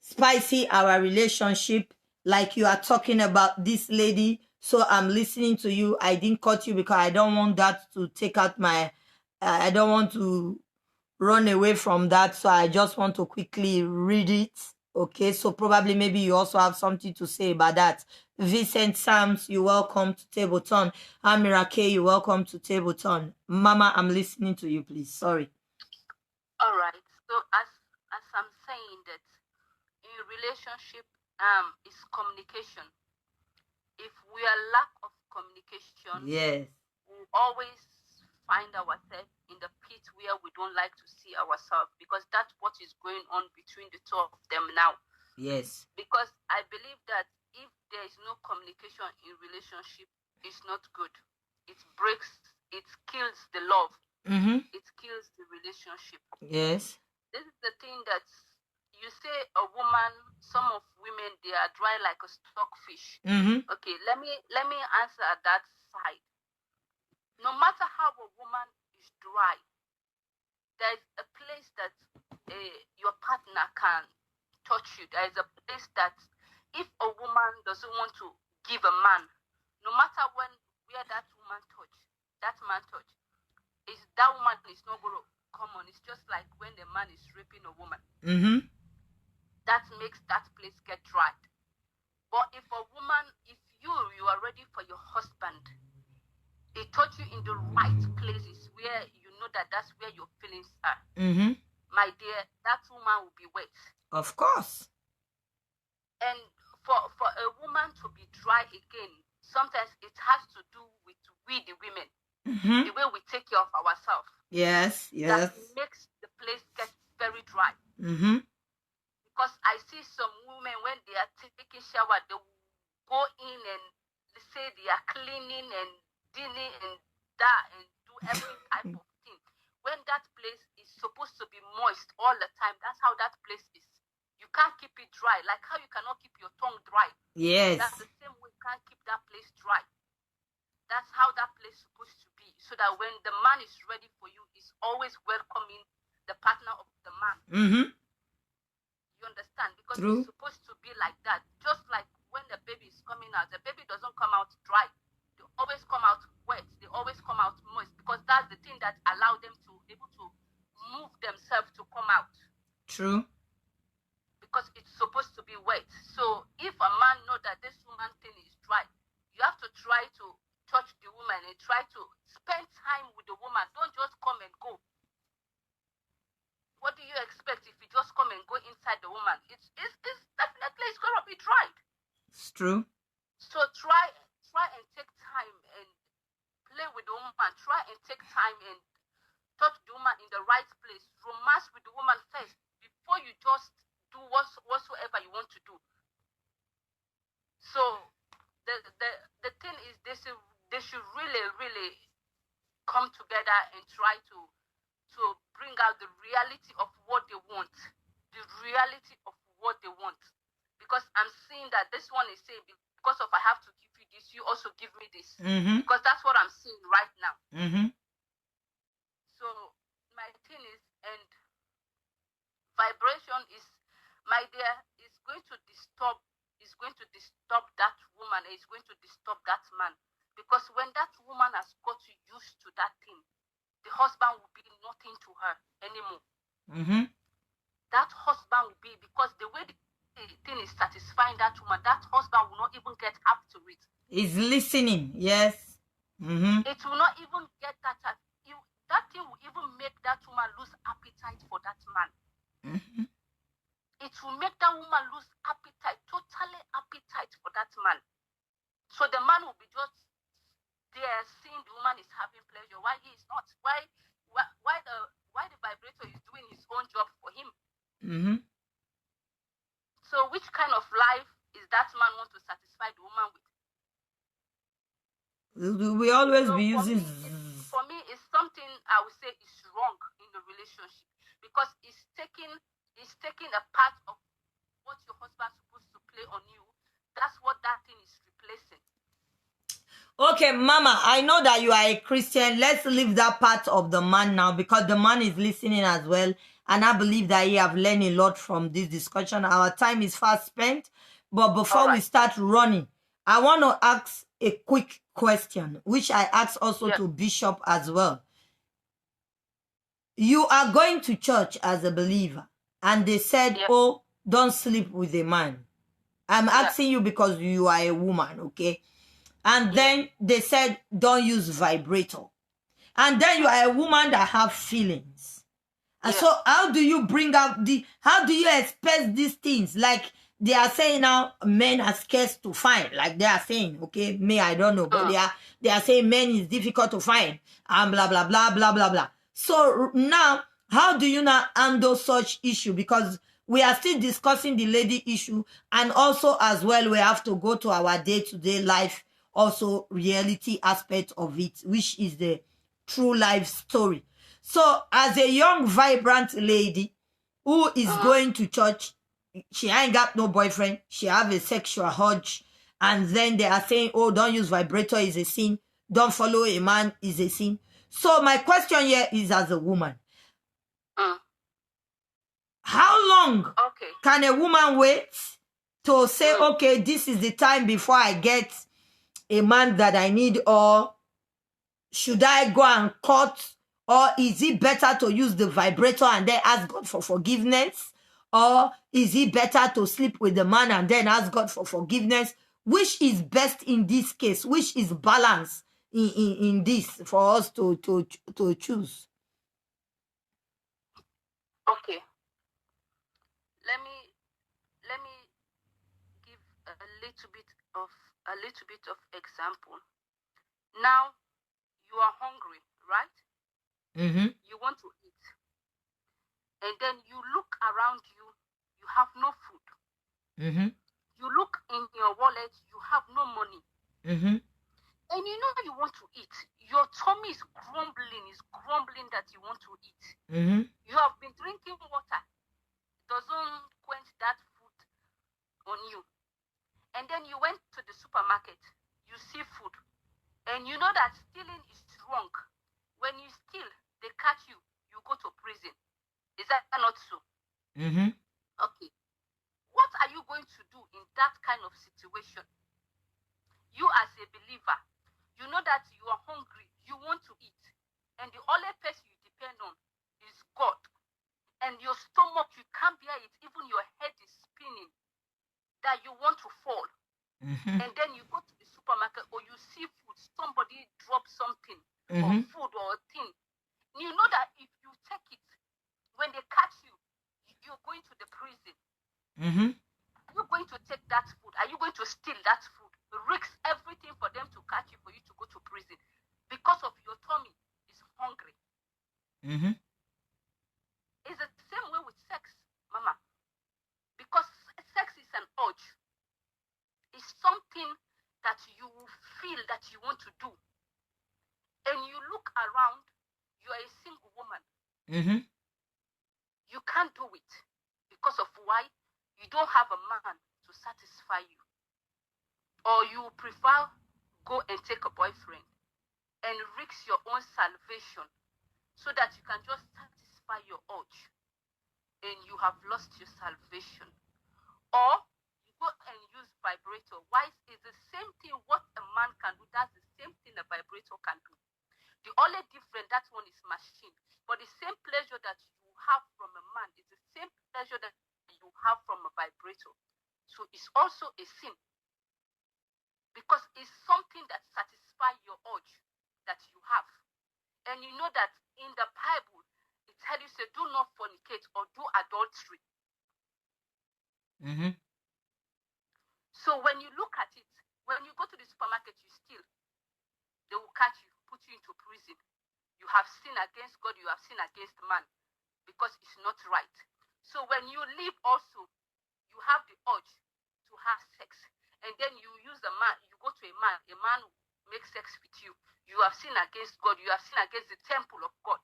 spicy our relationship, like you are talking about this lady. So I'm listening to you. I didn't cut you because I don't want that to take out my, I don't want to run away from that. So I just want to quickly read it. Okay, so probably maybe you also have something to say about that. Vincent Sams, you're welcome to TableTurn. Amira K, you're welcome to TableTurn. Mama, I'm listening to you, please. Sorry. All right. So as I'm saying that in relationship, is communication. If we are lack of communication, yes, we always find ourselves in the pit where we don't like to see ourselves, because that's what is going on between the two of them now. Yes. Because I believe that if there is no communication in relationship, it's not good. It breaks, it kills the love. It kills the relationship. Yes. This is the thing that you say a woman, some of women, they are dry like a stockfish. Okay, let me answer that side. No matter how a woman is dry, there's a place that your partner can touch you. There's a place that if a woman doesn't want to give a man, no matter where that woman touch, that man touch, that woman is not going to come on. It's just like when the man is raping a woman. That makes that place get dry. But if a woman, if you are ready for your husband, they touch you in the right places where you know that that's where your feelings are. My dear, that woman will be wet. Of course. And for a woman to be dry again, sometimes it has to do with we the women, the way we take care of ourselves. Yes. That makes the place get very dry. Because I see some women, when they are taking shower, they go in and say they are cleaning and dining and that and do every type of thing. That's how that place is. You can't keep it dry. Like how you cannot keep your tongue dry. Yes. That's the same way you can't keep that place dry. That's how that place is supposed to be. So that when the man is ready for you, he's always welcoming the partner of the man. Mm-hmm. You understand? Because True. it's supposed to be like that. Just like when the baby is coming out, the baby doesn't come out dry. They always come out wet. They always come out moist because that's the thing that allows them to able to move themselves to come out. True. Because it's supposed to be wet. So if a man knows that this woman thing is dry, you have to try to touch the woman and try to spend time with the woman. Don't just come and go. What do you expect if you just come and go inside the woman? It's definitely it's gonna be dried. It's true. So try and take time and play with the woman. Try and take time and touch the woman in the right place. Romance with the woman first before you just do whatsoever you want to do. So the thing is they should really come together and try to bring out the reality of what they want. The reality of what they want. Because I'm seeing that this one is saying because of I have to give you this, you also give me this. Mm-hmm. Because that's what I'm seeing right now. Mm-hmm. So my thing is, and vibration is, my dear, is going to disturb that woman, and it's going to disturb that man. Because when that woman has got used to that thing, the husband will be nothing to her anymore. Mm-hmm. That husband will be, because the way the thing is satisfying that woman, that husband will not even get up to it. He's listening, yes. Mm-hmm. It will not even get that. That thing will even make that woman lose appetite for that man. Mm-hmm. It will make that woman lose appetite, totally appetite for that man. So the man will be just there seeing the woman is having pleasure, why he is not. Why the vibrator is doing his own job for him. Mm-hmm. So which kind of life is that man want to satisfy the woman with? We always be using. For me, it's something I would say is wrong in the relationship because it's taking a part of what your husband is supposed to play on you. That's what that thing is replacing. Okay, Mama, I know that you are a Christian. Let's leave that part of the man now because the man is listening as well. And I believe that he have learned a lot from this discussion. Our time is fast spent. But before we start running, I want to ask a quick question, which I asked also to Bishop as well. You are going to church as a believer. And they said, oh, don't sleep with a man. I'm asking you because you are a woman, okay? And then they said, don't use vibrator. And then you are a woman that have feelings. And so how do you bring out how do you express these things? Like they are saying now, men are scarce to find. Like they are saying, okay, me, I don't know. But they are saying men is difficult to find. And blah, blah, blah, blah, blah, blah. So now, how do you now handle such issue? Because we are still discussing the lady issue. And also as well, we have to go to our day-to-day life, also reality aspect of it, which is the true life story. So as a young, vibrant lady who is going to church, she ain't got no boyfriend, she have a sexual urge, and then they are saying, oh, don't use vibrator is a sin, don't follow a man is a sin. So my question here is as a woman, how long can a woman wait to say, okay, this is the time before I get a man that I need, or should I go and cut, or is it better to use the vibrator and then ask God for forgiveness, or is it better to sleep with the man and then ask God for forgiveness? Which is best in this case? Which is balance in this for us to choose? Okay. Let me give a little bit of example. Now you are hungry, right? Mm-hmm. You want to eat, and then you look around you, you have no food. Mm-hmm. You look in your wallet, you have no money. Mm-hmm. And you know you want to eat. Your tummy is grumbling that you want to eat. Mm-hmm. You have been drinking water. doesn't quench that food on you. And then you went to the supermarket, you see food, and you know that stealing is wrong. When you steal, they catch you, you go to prison. Is that not so? Mm-hmm. Okay. What are you going to do in that kind of situation? You as a believer, you know that you are hungry, you want to eat, and the only person you depend on is God. And your stomach, you can't bear it, even your head is spinning, that you want to fall. Mm-hmm. And then you go to the supermarket or you see food, somebody drop something, Mm-hmm. or food or a thing. You know that if you take it, when they catch you, you're going to the prison. Mm-hmm. You're going to take that food. Are you going to steal that food? Risk everything for them to catch you, for you to go to prison because of your tummy is hungry. Mm-hmm. It's the same way with sex, Mama. Because sex is an urge. It's something that you feel that you want to do. And you look around, you are a single woman. Mm-hmm. You can't do it because of why? You don't have a man to satisfy you. Or you prefer go and take a boyfriend and risk your own salvation so that you can just satisfy your urge and you have lost your salvation. Or you go and use vibrator. Why is the same thing what a man can do? That's the same thing a vibrator can do. The only difference, that one is machine. But the same pleasure that you have from a man is the same pleasure that you have from a vibrator. So it's also a sin. Because it's something that satisfies your urge that you have. And you know that in the Bible, it tells you, say, do not fornicate or do adultery. Mm-hmm. So when you look at it, when you go to the supermarket, you steal, they will catch you, put you into prison. You have sinned against God, you have sinned against man, because it's not right. So when you live also, you have the urge to have sex. And then you use a man, you go to a man makes sex with you. You have sinned against God, you have sinned against the temple of God.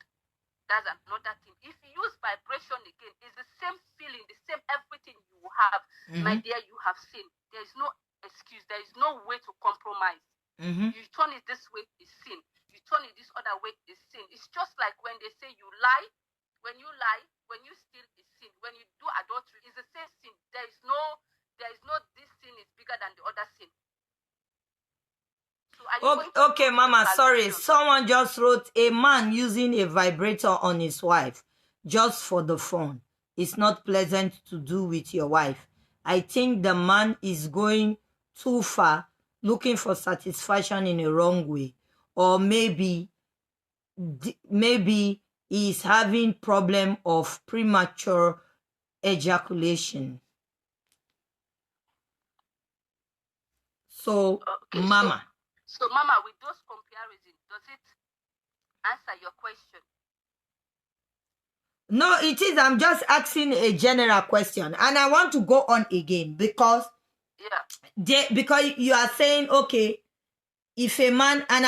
That's another thing. If you use vibration again, it's the same feeling, the same everything you have. Mm-hmm. My dear, you have sinned. There is no excuse. There is no way to compromise. Mm-hmm. You turn it this way, is sin. You turn it this other way, is sin. It's just like when they say you lie. When you lie, when you steal, is sin. When you do adultery, it's the same sin. There is no this sin is bigger than the other sin. So okay, Mama, sorry. Someone just wrote a man using a vibrator on his wife just for the fun. It's not pleasant to do with your wife. I think the man is going too far, looking for satisfaction in a wrong way. Or maybe he's having problem of premature ejaculation. So, okay, Mama. So, Mama, with those comparisons, does it answer your question? No, it is. I'm just asking a general question. And I want to go on again because because you are saying, okay, if a man, and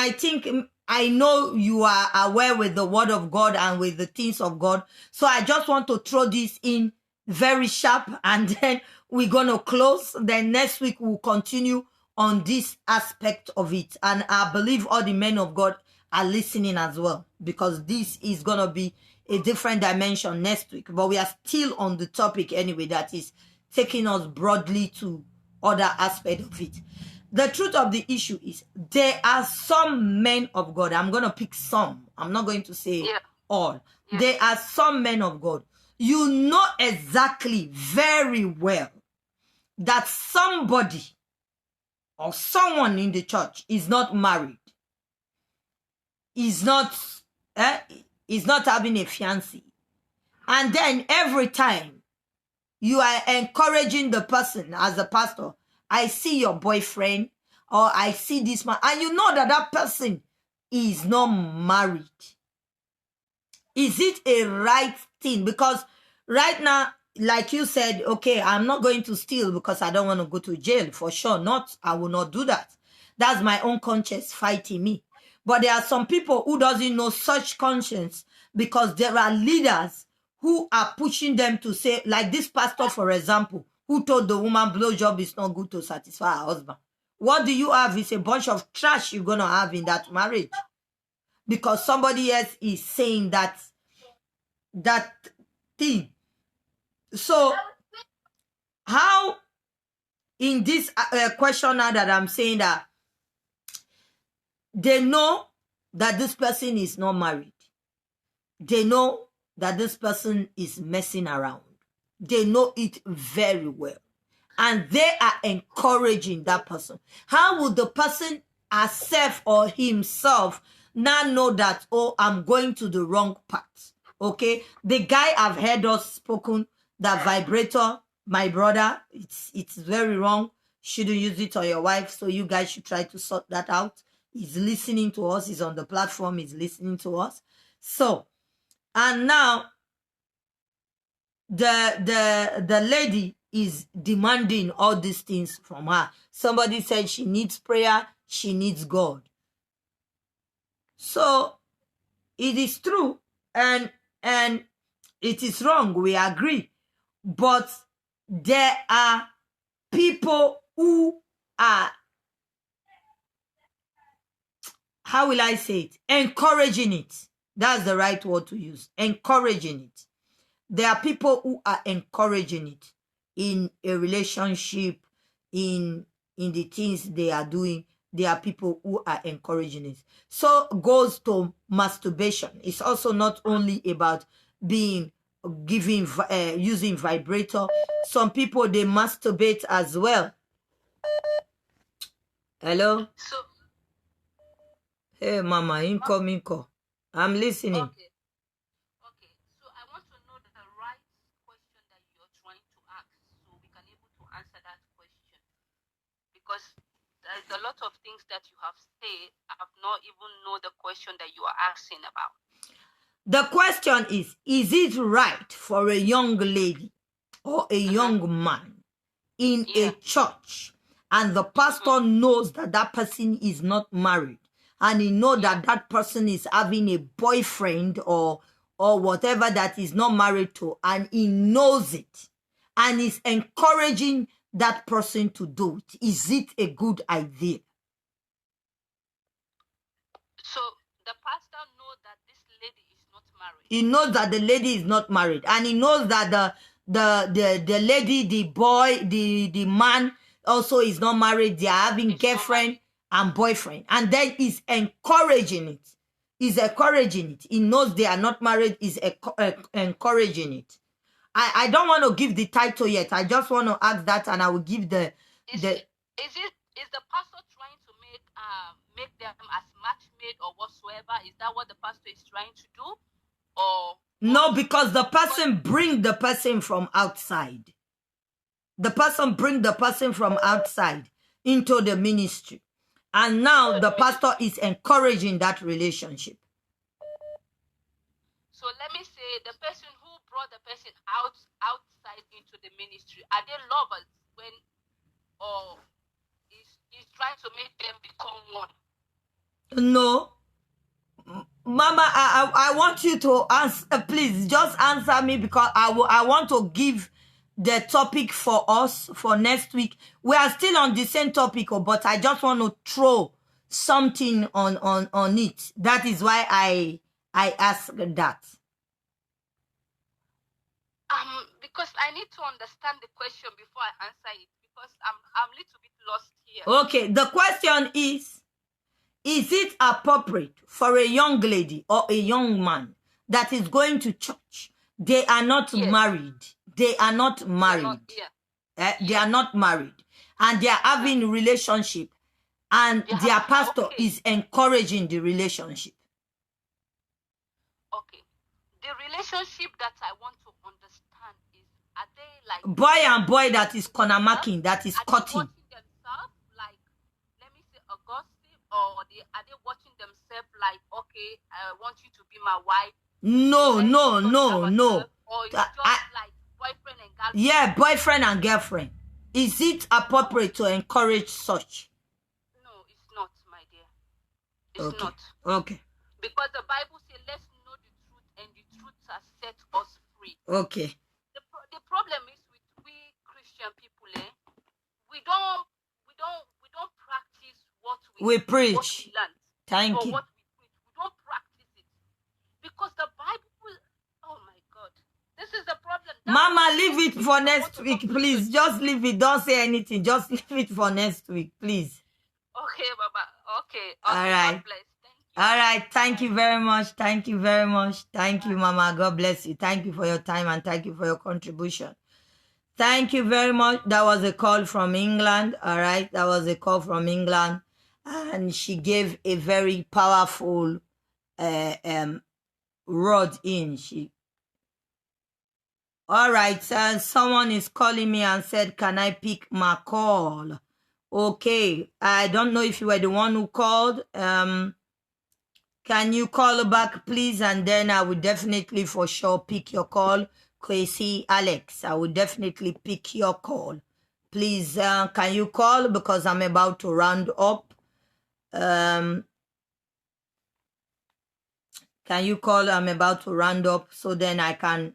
I know you are aware with the word of God and with the things of God. So I just want to throw this in very sharp, and then we're going to close. Then next week we'll continue on this aspect of it. And I believe all the men of God are listening as well, because this is going to be a different dimension next week. But we are still on the topic anyway, that is taking us broadly to other aspects of it. The truth of the issue is there are some men of God. I'm going to pick some. I'm not going to say all. Yeah. There are some men of God. You know exactly very well that somebody or someone in the church is not married, is not having a fiancé. And then every time you are encouraging the person as a pastor, I see your boyfriend or I see this man, and you know that person is not married. Is it a right thing? Because right now, like you said, okay, I'm not going to steal because I don't want to go to jail. For sure not. I will not do that. That's my own conscience fighting me. But there are some people who doesn't know such conscience, because there are leaders who are pushing them to say, like this pastor, for example, who told the woman blowjob is not good to satisfy her husband. What do you have? It's a bunch of trash you're going to have in that marriage. Because somebody else is saying that thing. So, how in this question now that I'm saying that they know that this person is not married. They know that this person is messing around. They know it very well. And they are encouraging that person. How would the person herself or himself now know that, oh, I'm going to the wrong path? Okay? The guy I've heard us spoken, that vibrator, my brother, it's very wrong. Shouldn't use it on your wife. So you guys should try to sort that out. He's listening to us. He's on the platform. He's listening to us. So, and now the lady is demanding all these things from her. Somebody said she needs prayer, she needs God. So it is true and it is wrong, we agree. But there are people who are, how will I say it? Encouraging it. That's the right word to use. Encouraging it. There are people who are encouraging it in a relationship, in the things they are doing. There are people who are encouraging it. So goes to masturbation. It's also not only about using vibrator. Some people, they masturbate as well. Hello? Hey, mama, incoming call. I'm listening. Okay. So I want to know the right question that you're trying to ask, so we can able to answer that question. Because there's a lot of things that you have said, I've not even know the question that you are asking about. The question is it right for a young lady or a young man in a church, and the pastor knows that that person is not married, and he knows that that person is having a boyfriend or whatever that is not married to, and he knows it, and is encouraging that person to do it? Is it a good idea? So the pastor knows that this lady is not married. He knows that the lady is not married, and he knows that the lady, the boy, the man also is not married. They are having girlfriend and boyfriend, and then he's encouraging it. He's encouraging it. He knows they are not married. He's encouraging it. I don't want to give the title yet. I just want to ask that, and I will give the. Is the pastor trying to make them as match-made or whatsoever? Is that what the pastor is trying to do? Or no, because the person bring the person from outside. The person bring the person from outside into the ministry. And now the pastor is encouraging that relationship. So let me say, the person who brought the person outside into the ministry, are they lovers when, or is trying to make them become one? No. Mama, I want you to answer, please just answer me, because I want to give the topic for us for next week. We are still on the same topic, but I just want to throw something on it. That is why I ask that. Because I need to understand the question before I answer it, because I'm a little bit lost here. Okay, the question is it appropriate for a young lady or a young man that is going to church? They are not married. They are not married. They are not married. And they are having a relationship. And their pastor is encouraging the relationship. Okay. The relationship that I want to understand is, are they like... boy and boy that is corner marking, that is cutting. Are they watching themselves, like, let me say, a gossip? Or are they watching themselves like, okay, I want you to be my wife? No. Or it's just like boyfriend and girlfriend? Yeah, boyfriend and girlfriend. Is it appropriate to encourage such? No, it's not, my dear. It's not. Okay. Because the Bible says, let's know the truth, and the truth has set us free. Okay. The problem is with we Christian people, we don't practice what we preach. What we learn. Thank you. What we preach. We don't practice it. Because the Bible, oh my God. This is the problem. Mama, leave it for next week, please. Just leave it. Don't say anything. Just leave it for next week, please. Okay, Baba. Okay. All right. God bless. Thank you. All right. Thank you very much. Thank you very much. Thank you, Mama. God bless you. Thank you for your time and thank you for your contribution. Thank you very much. That was a call from England. All right. That was a call from England. And she gave a very powerful rod in. All right. Someone is calling me and said, can I pick my call? Okay. I don't know if you were the one who called. Can you call back, please? And then I would definitely for sure pick your call. Kwesi, Alex, I would definitely pick your call. Please, can you call? Because I'm about to round up. Can you call? I'm about to round up. So then I can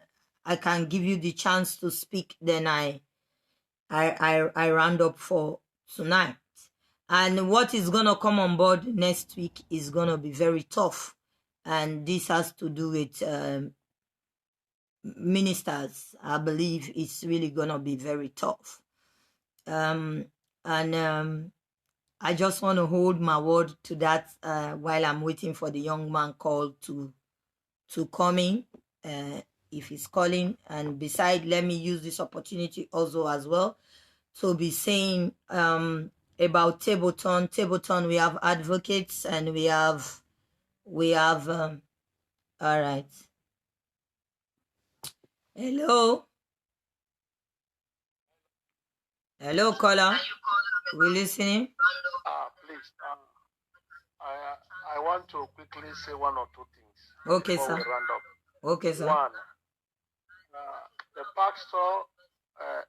give you the chance to speak. Then I round up for tonight. And what is going to come on board next week is going to be very tough. And this has to do with ministers. I believe it's really going to be very tough. I just want to hold my word to that while I'm waiting for the young man call to come in, if he's calling. And besides, let me use this opportunity also as well to be saying about TableTurn. TableTurn, we have advocates and we have all right. Hello, caller. We listening? Please, I want to quickly say one or two things. Okay, before sir. we round up. Okay, sir. One, the pastor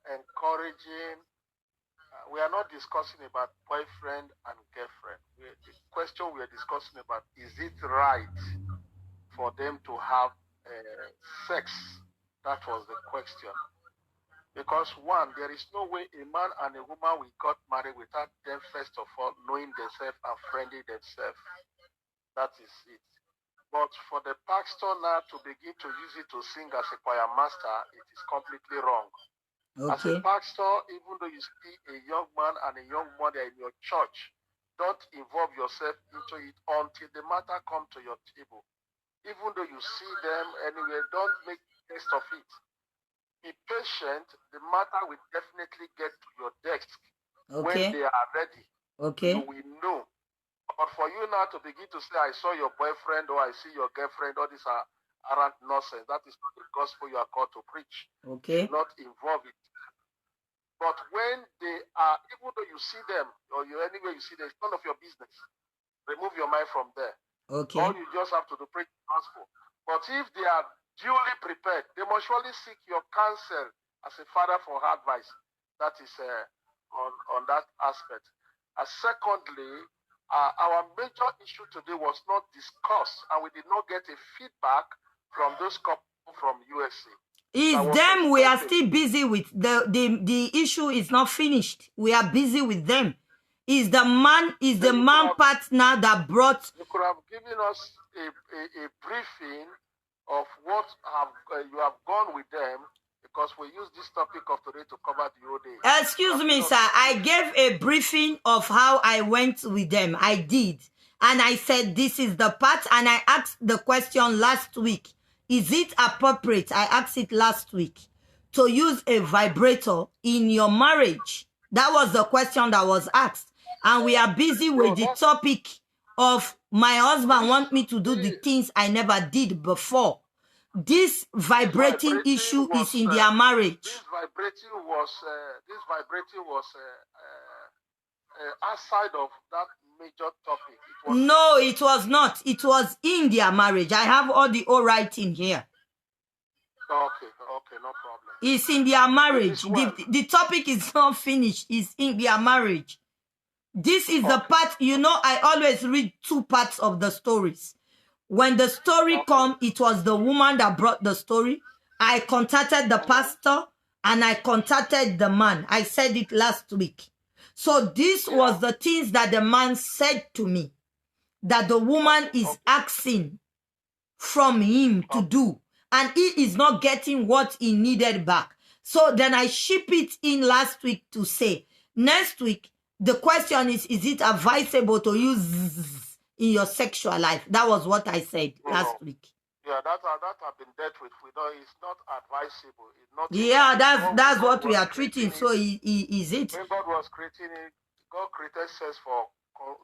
encouraging. We are not discussing about boyfriend and girlfriend. The question we are discussing about, is it right for them to have sex? That was the question. Because one, there is no way a man and a woman will got married without them first of all knowing themselves and friending themselves. That is it. But for the pastor now to begin to use it to sing as a choir master, it is completely wrong. Okay. As a pastor, even though you see a young man and a young mother in your church, don't involve yourself into it until the matter comes to your table. Even though you see them anywhere, don't make taste of it. Be patient. The matter will definitely get to your desk when they are ready. Okay. You will know. But for you now to begin to say, I saw your boyfriend or I see your girlfriend, all these are arrant nonsense. That is not the gospel you are called to preach. Okay. Not involve it. But when they are, even though you see them or you anywhere you see them, it's none of your business. Remove your mind from there. Okay. All you just have to do, preach the gospel. But if they are duly prepared, they must surely seek your counsel as a father for advice. That is on that aspect. Secondly, our major issue today was not discussed, and we did not get a feedback from those couple from USA. Is them we are still busy with. The issue is not finished. We are busy with them. Is the man partner that brought. You could have given us a briefing of what you have gone with them, because we use this topic of today to cover the whole day. Excuse me, sir. I gave a briefing of how I went with them. I did. And I said, this is the part. And I asked the question last week. Is it appropriate? I asked it last week to use a vibrator in your marriage. That was the question that was asked. And we are busy with the topic of my husband want me to do the things I never did before. This vibrating issue is in their marriage. This vibrating was outside of that major topic. No, it was not. It was in their marriage. I have all the writing here. Okay, no problem. It's in their marriage. The topic is not finished. It's in their marriage. This is the part, I always read two parts of the stories. When the story come, it was the woman that brought the story. I contacted the pastor and I contacted the man. I said it last week. So this was the things that the man said to me, that the woman is asking from him to do, and he is not getting what he needed back. So then I ship it in last week to say, next week, the question is it advisable to use in your sexual life? That was what I said last week. Yeah, that have been dealt with. We know it's not advisable. It's not. Yeah, that's what we are treating. So is it? When God was creating it, God created sex for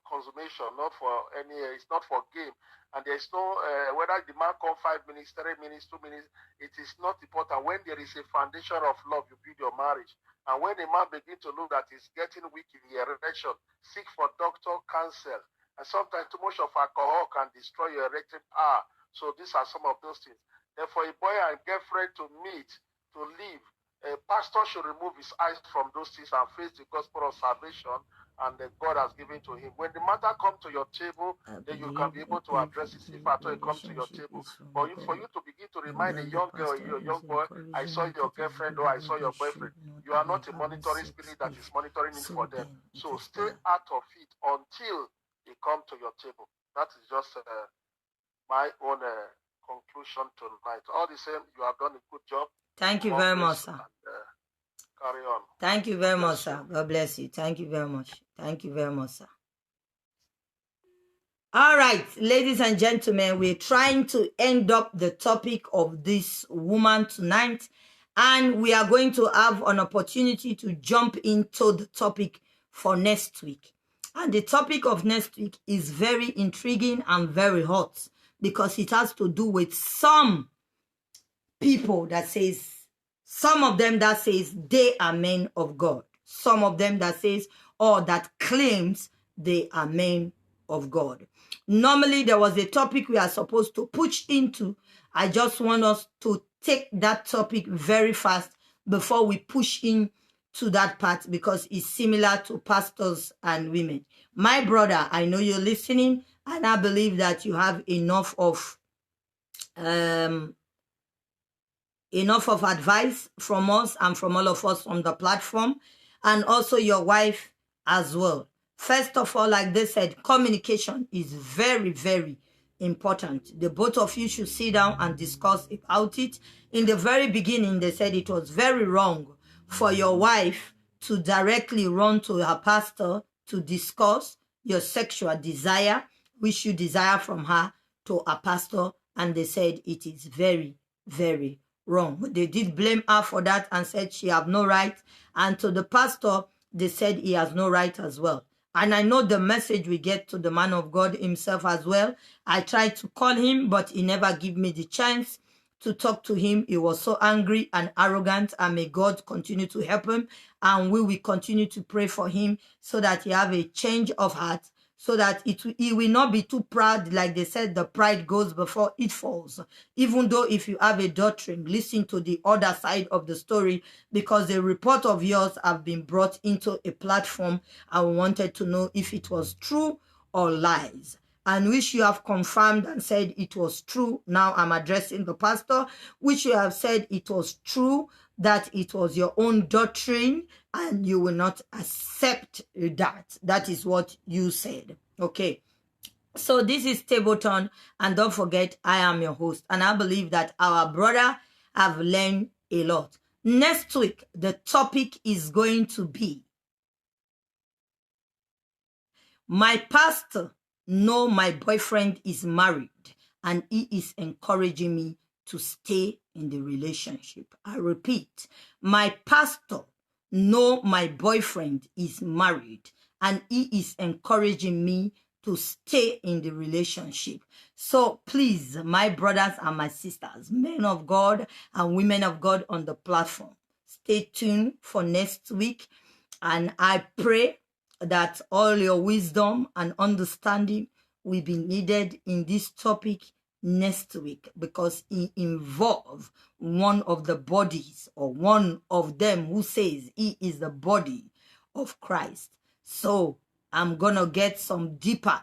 consummation, not for any. It's not for game. And there's no whether the man come 5 minutes, 3 minutes, 2 minutes. It is not important. When there is a foundation of love, you build your marriage. And when a man begins to look that he's getting weak in the erection, seek for doctor counsel. And sometimes too much of alcohol can destroy your erecting power. So these are some of those things. Therefore, a boy and girlfriend to meet, to live, a pastor should remove his eyes from those things and face the gospel of salvation and that God has given to him. When the matter comes to your table, then you can be able to address it if at all it comes to your table. But for you to begin to remind a young girl, a young boy, I saw your girlfriend or I saw your boyfriend, you are not a monitoring spirit that is monitoring it for them. So stay out of it until it comes to your table. That is just my own conclusion tonight. All the same, you have done a good job. Thank you very much, sir. Carry on. Thank you very much, sir. God bless you. Thank you very much. Thank you very much, sir. All right, ladies and gentlemen, we're trying to end up the topic of this woman tonight, and we are going to have an opportunity to jump into the topic for next week. And the topic of next week is very intriguing and very hot because it has to do with some people that says, some of them that says they are men of God. Some of them that says, or that claims they are men of God. Normally, there was a topic we are supposed to push into. I just want us to take that topic very fast before we push in to that part because it's similar to pastors and women. My brother, I know you're listening, and I believe that you have enough of advice from us and from all of us on the platform, and also your wife as well. First of all, like they said, communication is very, very important. The both of you should sit down and discuss about it. In the very beginning, they said it was very wrong for your wife to directly run to her pastor to discuss your sexual desire, which you desire from her, to a pastor, and they said it is very, very wrong. They did blame her for that and said she have no right, and to the pastor, they said he has no right as well. And I know the message we get to the man of God himself as well. I tried to call him, but he never gave me the chance to talk to him. He was so angry and arrogant, and may God continue to help him. And we will continue to pray for him so that he have a change of heart, so that he will not be too proud. Like they said, the pride goes before it falls. Even though if you have a doctrine, listen to the other side of the story, because the report of yours have been brought into a platform. I wanted to know if it was true or lies, and which you have confirmed and said it was true. Now I'm addressing the pastor, which you have said it was true, that it was your own doctrine and you will not accept that. That is what you said. Okay. So this is TableTurn, and don't forget, I am your host, and I believe that our brother have learned a lot. Next week, the topic is going to be, my pastor know my boyfriend is married and he is encouraging me to stay in the relationship. I repeat, my pastor know my boyfriend is married and he is encouraging me to stay in the relationship. So please, my brothers and my sisters, men of God and women of God on the platform, stay tuned for next week. And I pray that all your wisdom and understanding will be needed in this topic next week, because it involves one of the bodies, or one of them who says he is the body of Christ. So I'm gonna get some deeper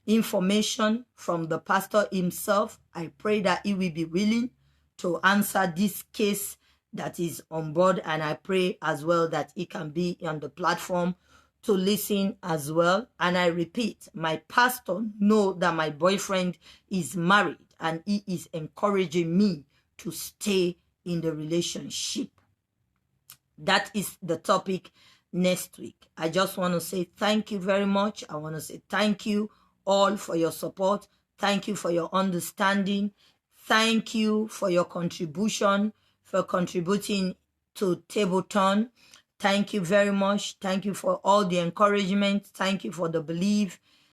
information from the pastor himself. I pray that he will be willing to answer this case that is on board, and I pray as well that he can be on the platform to listen as well. And I repeat, my pastor knows that my boyfriend is married and he is encouraging me to stay in the relationship. That is the topic next week. I just want to say thank you very much. I want to say thank you all for your support. Thank you for your understanding. Thank you for your contribution, for contributing to TableTurn. Thank you very much. Thank you for all the encouragement. Thank you for the belief.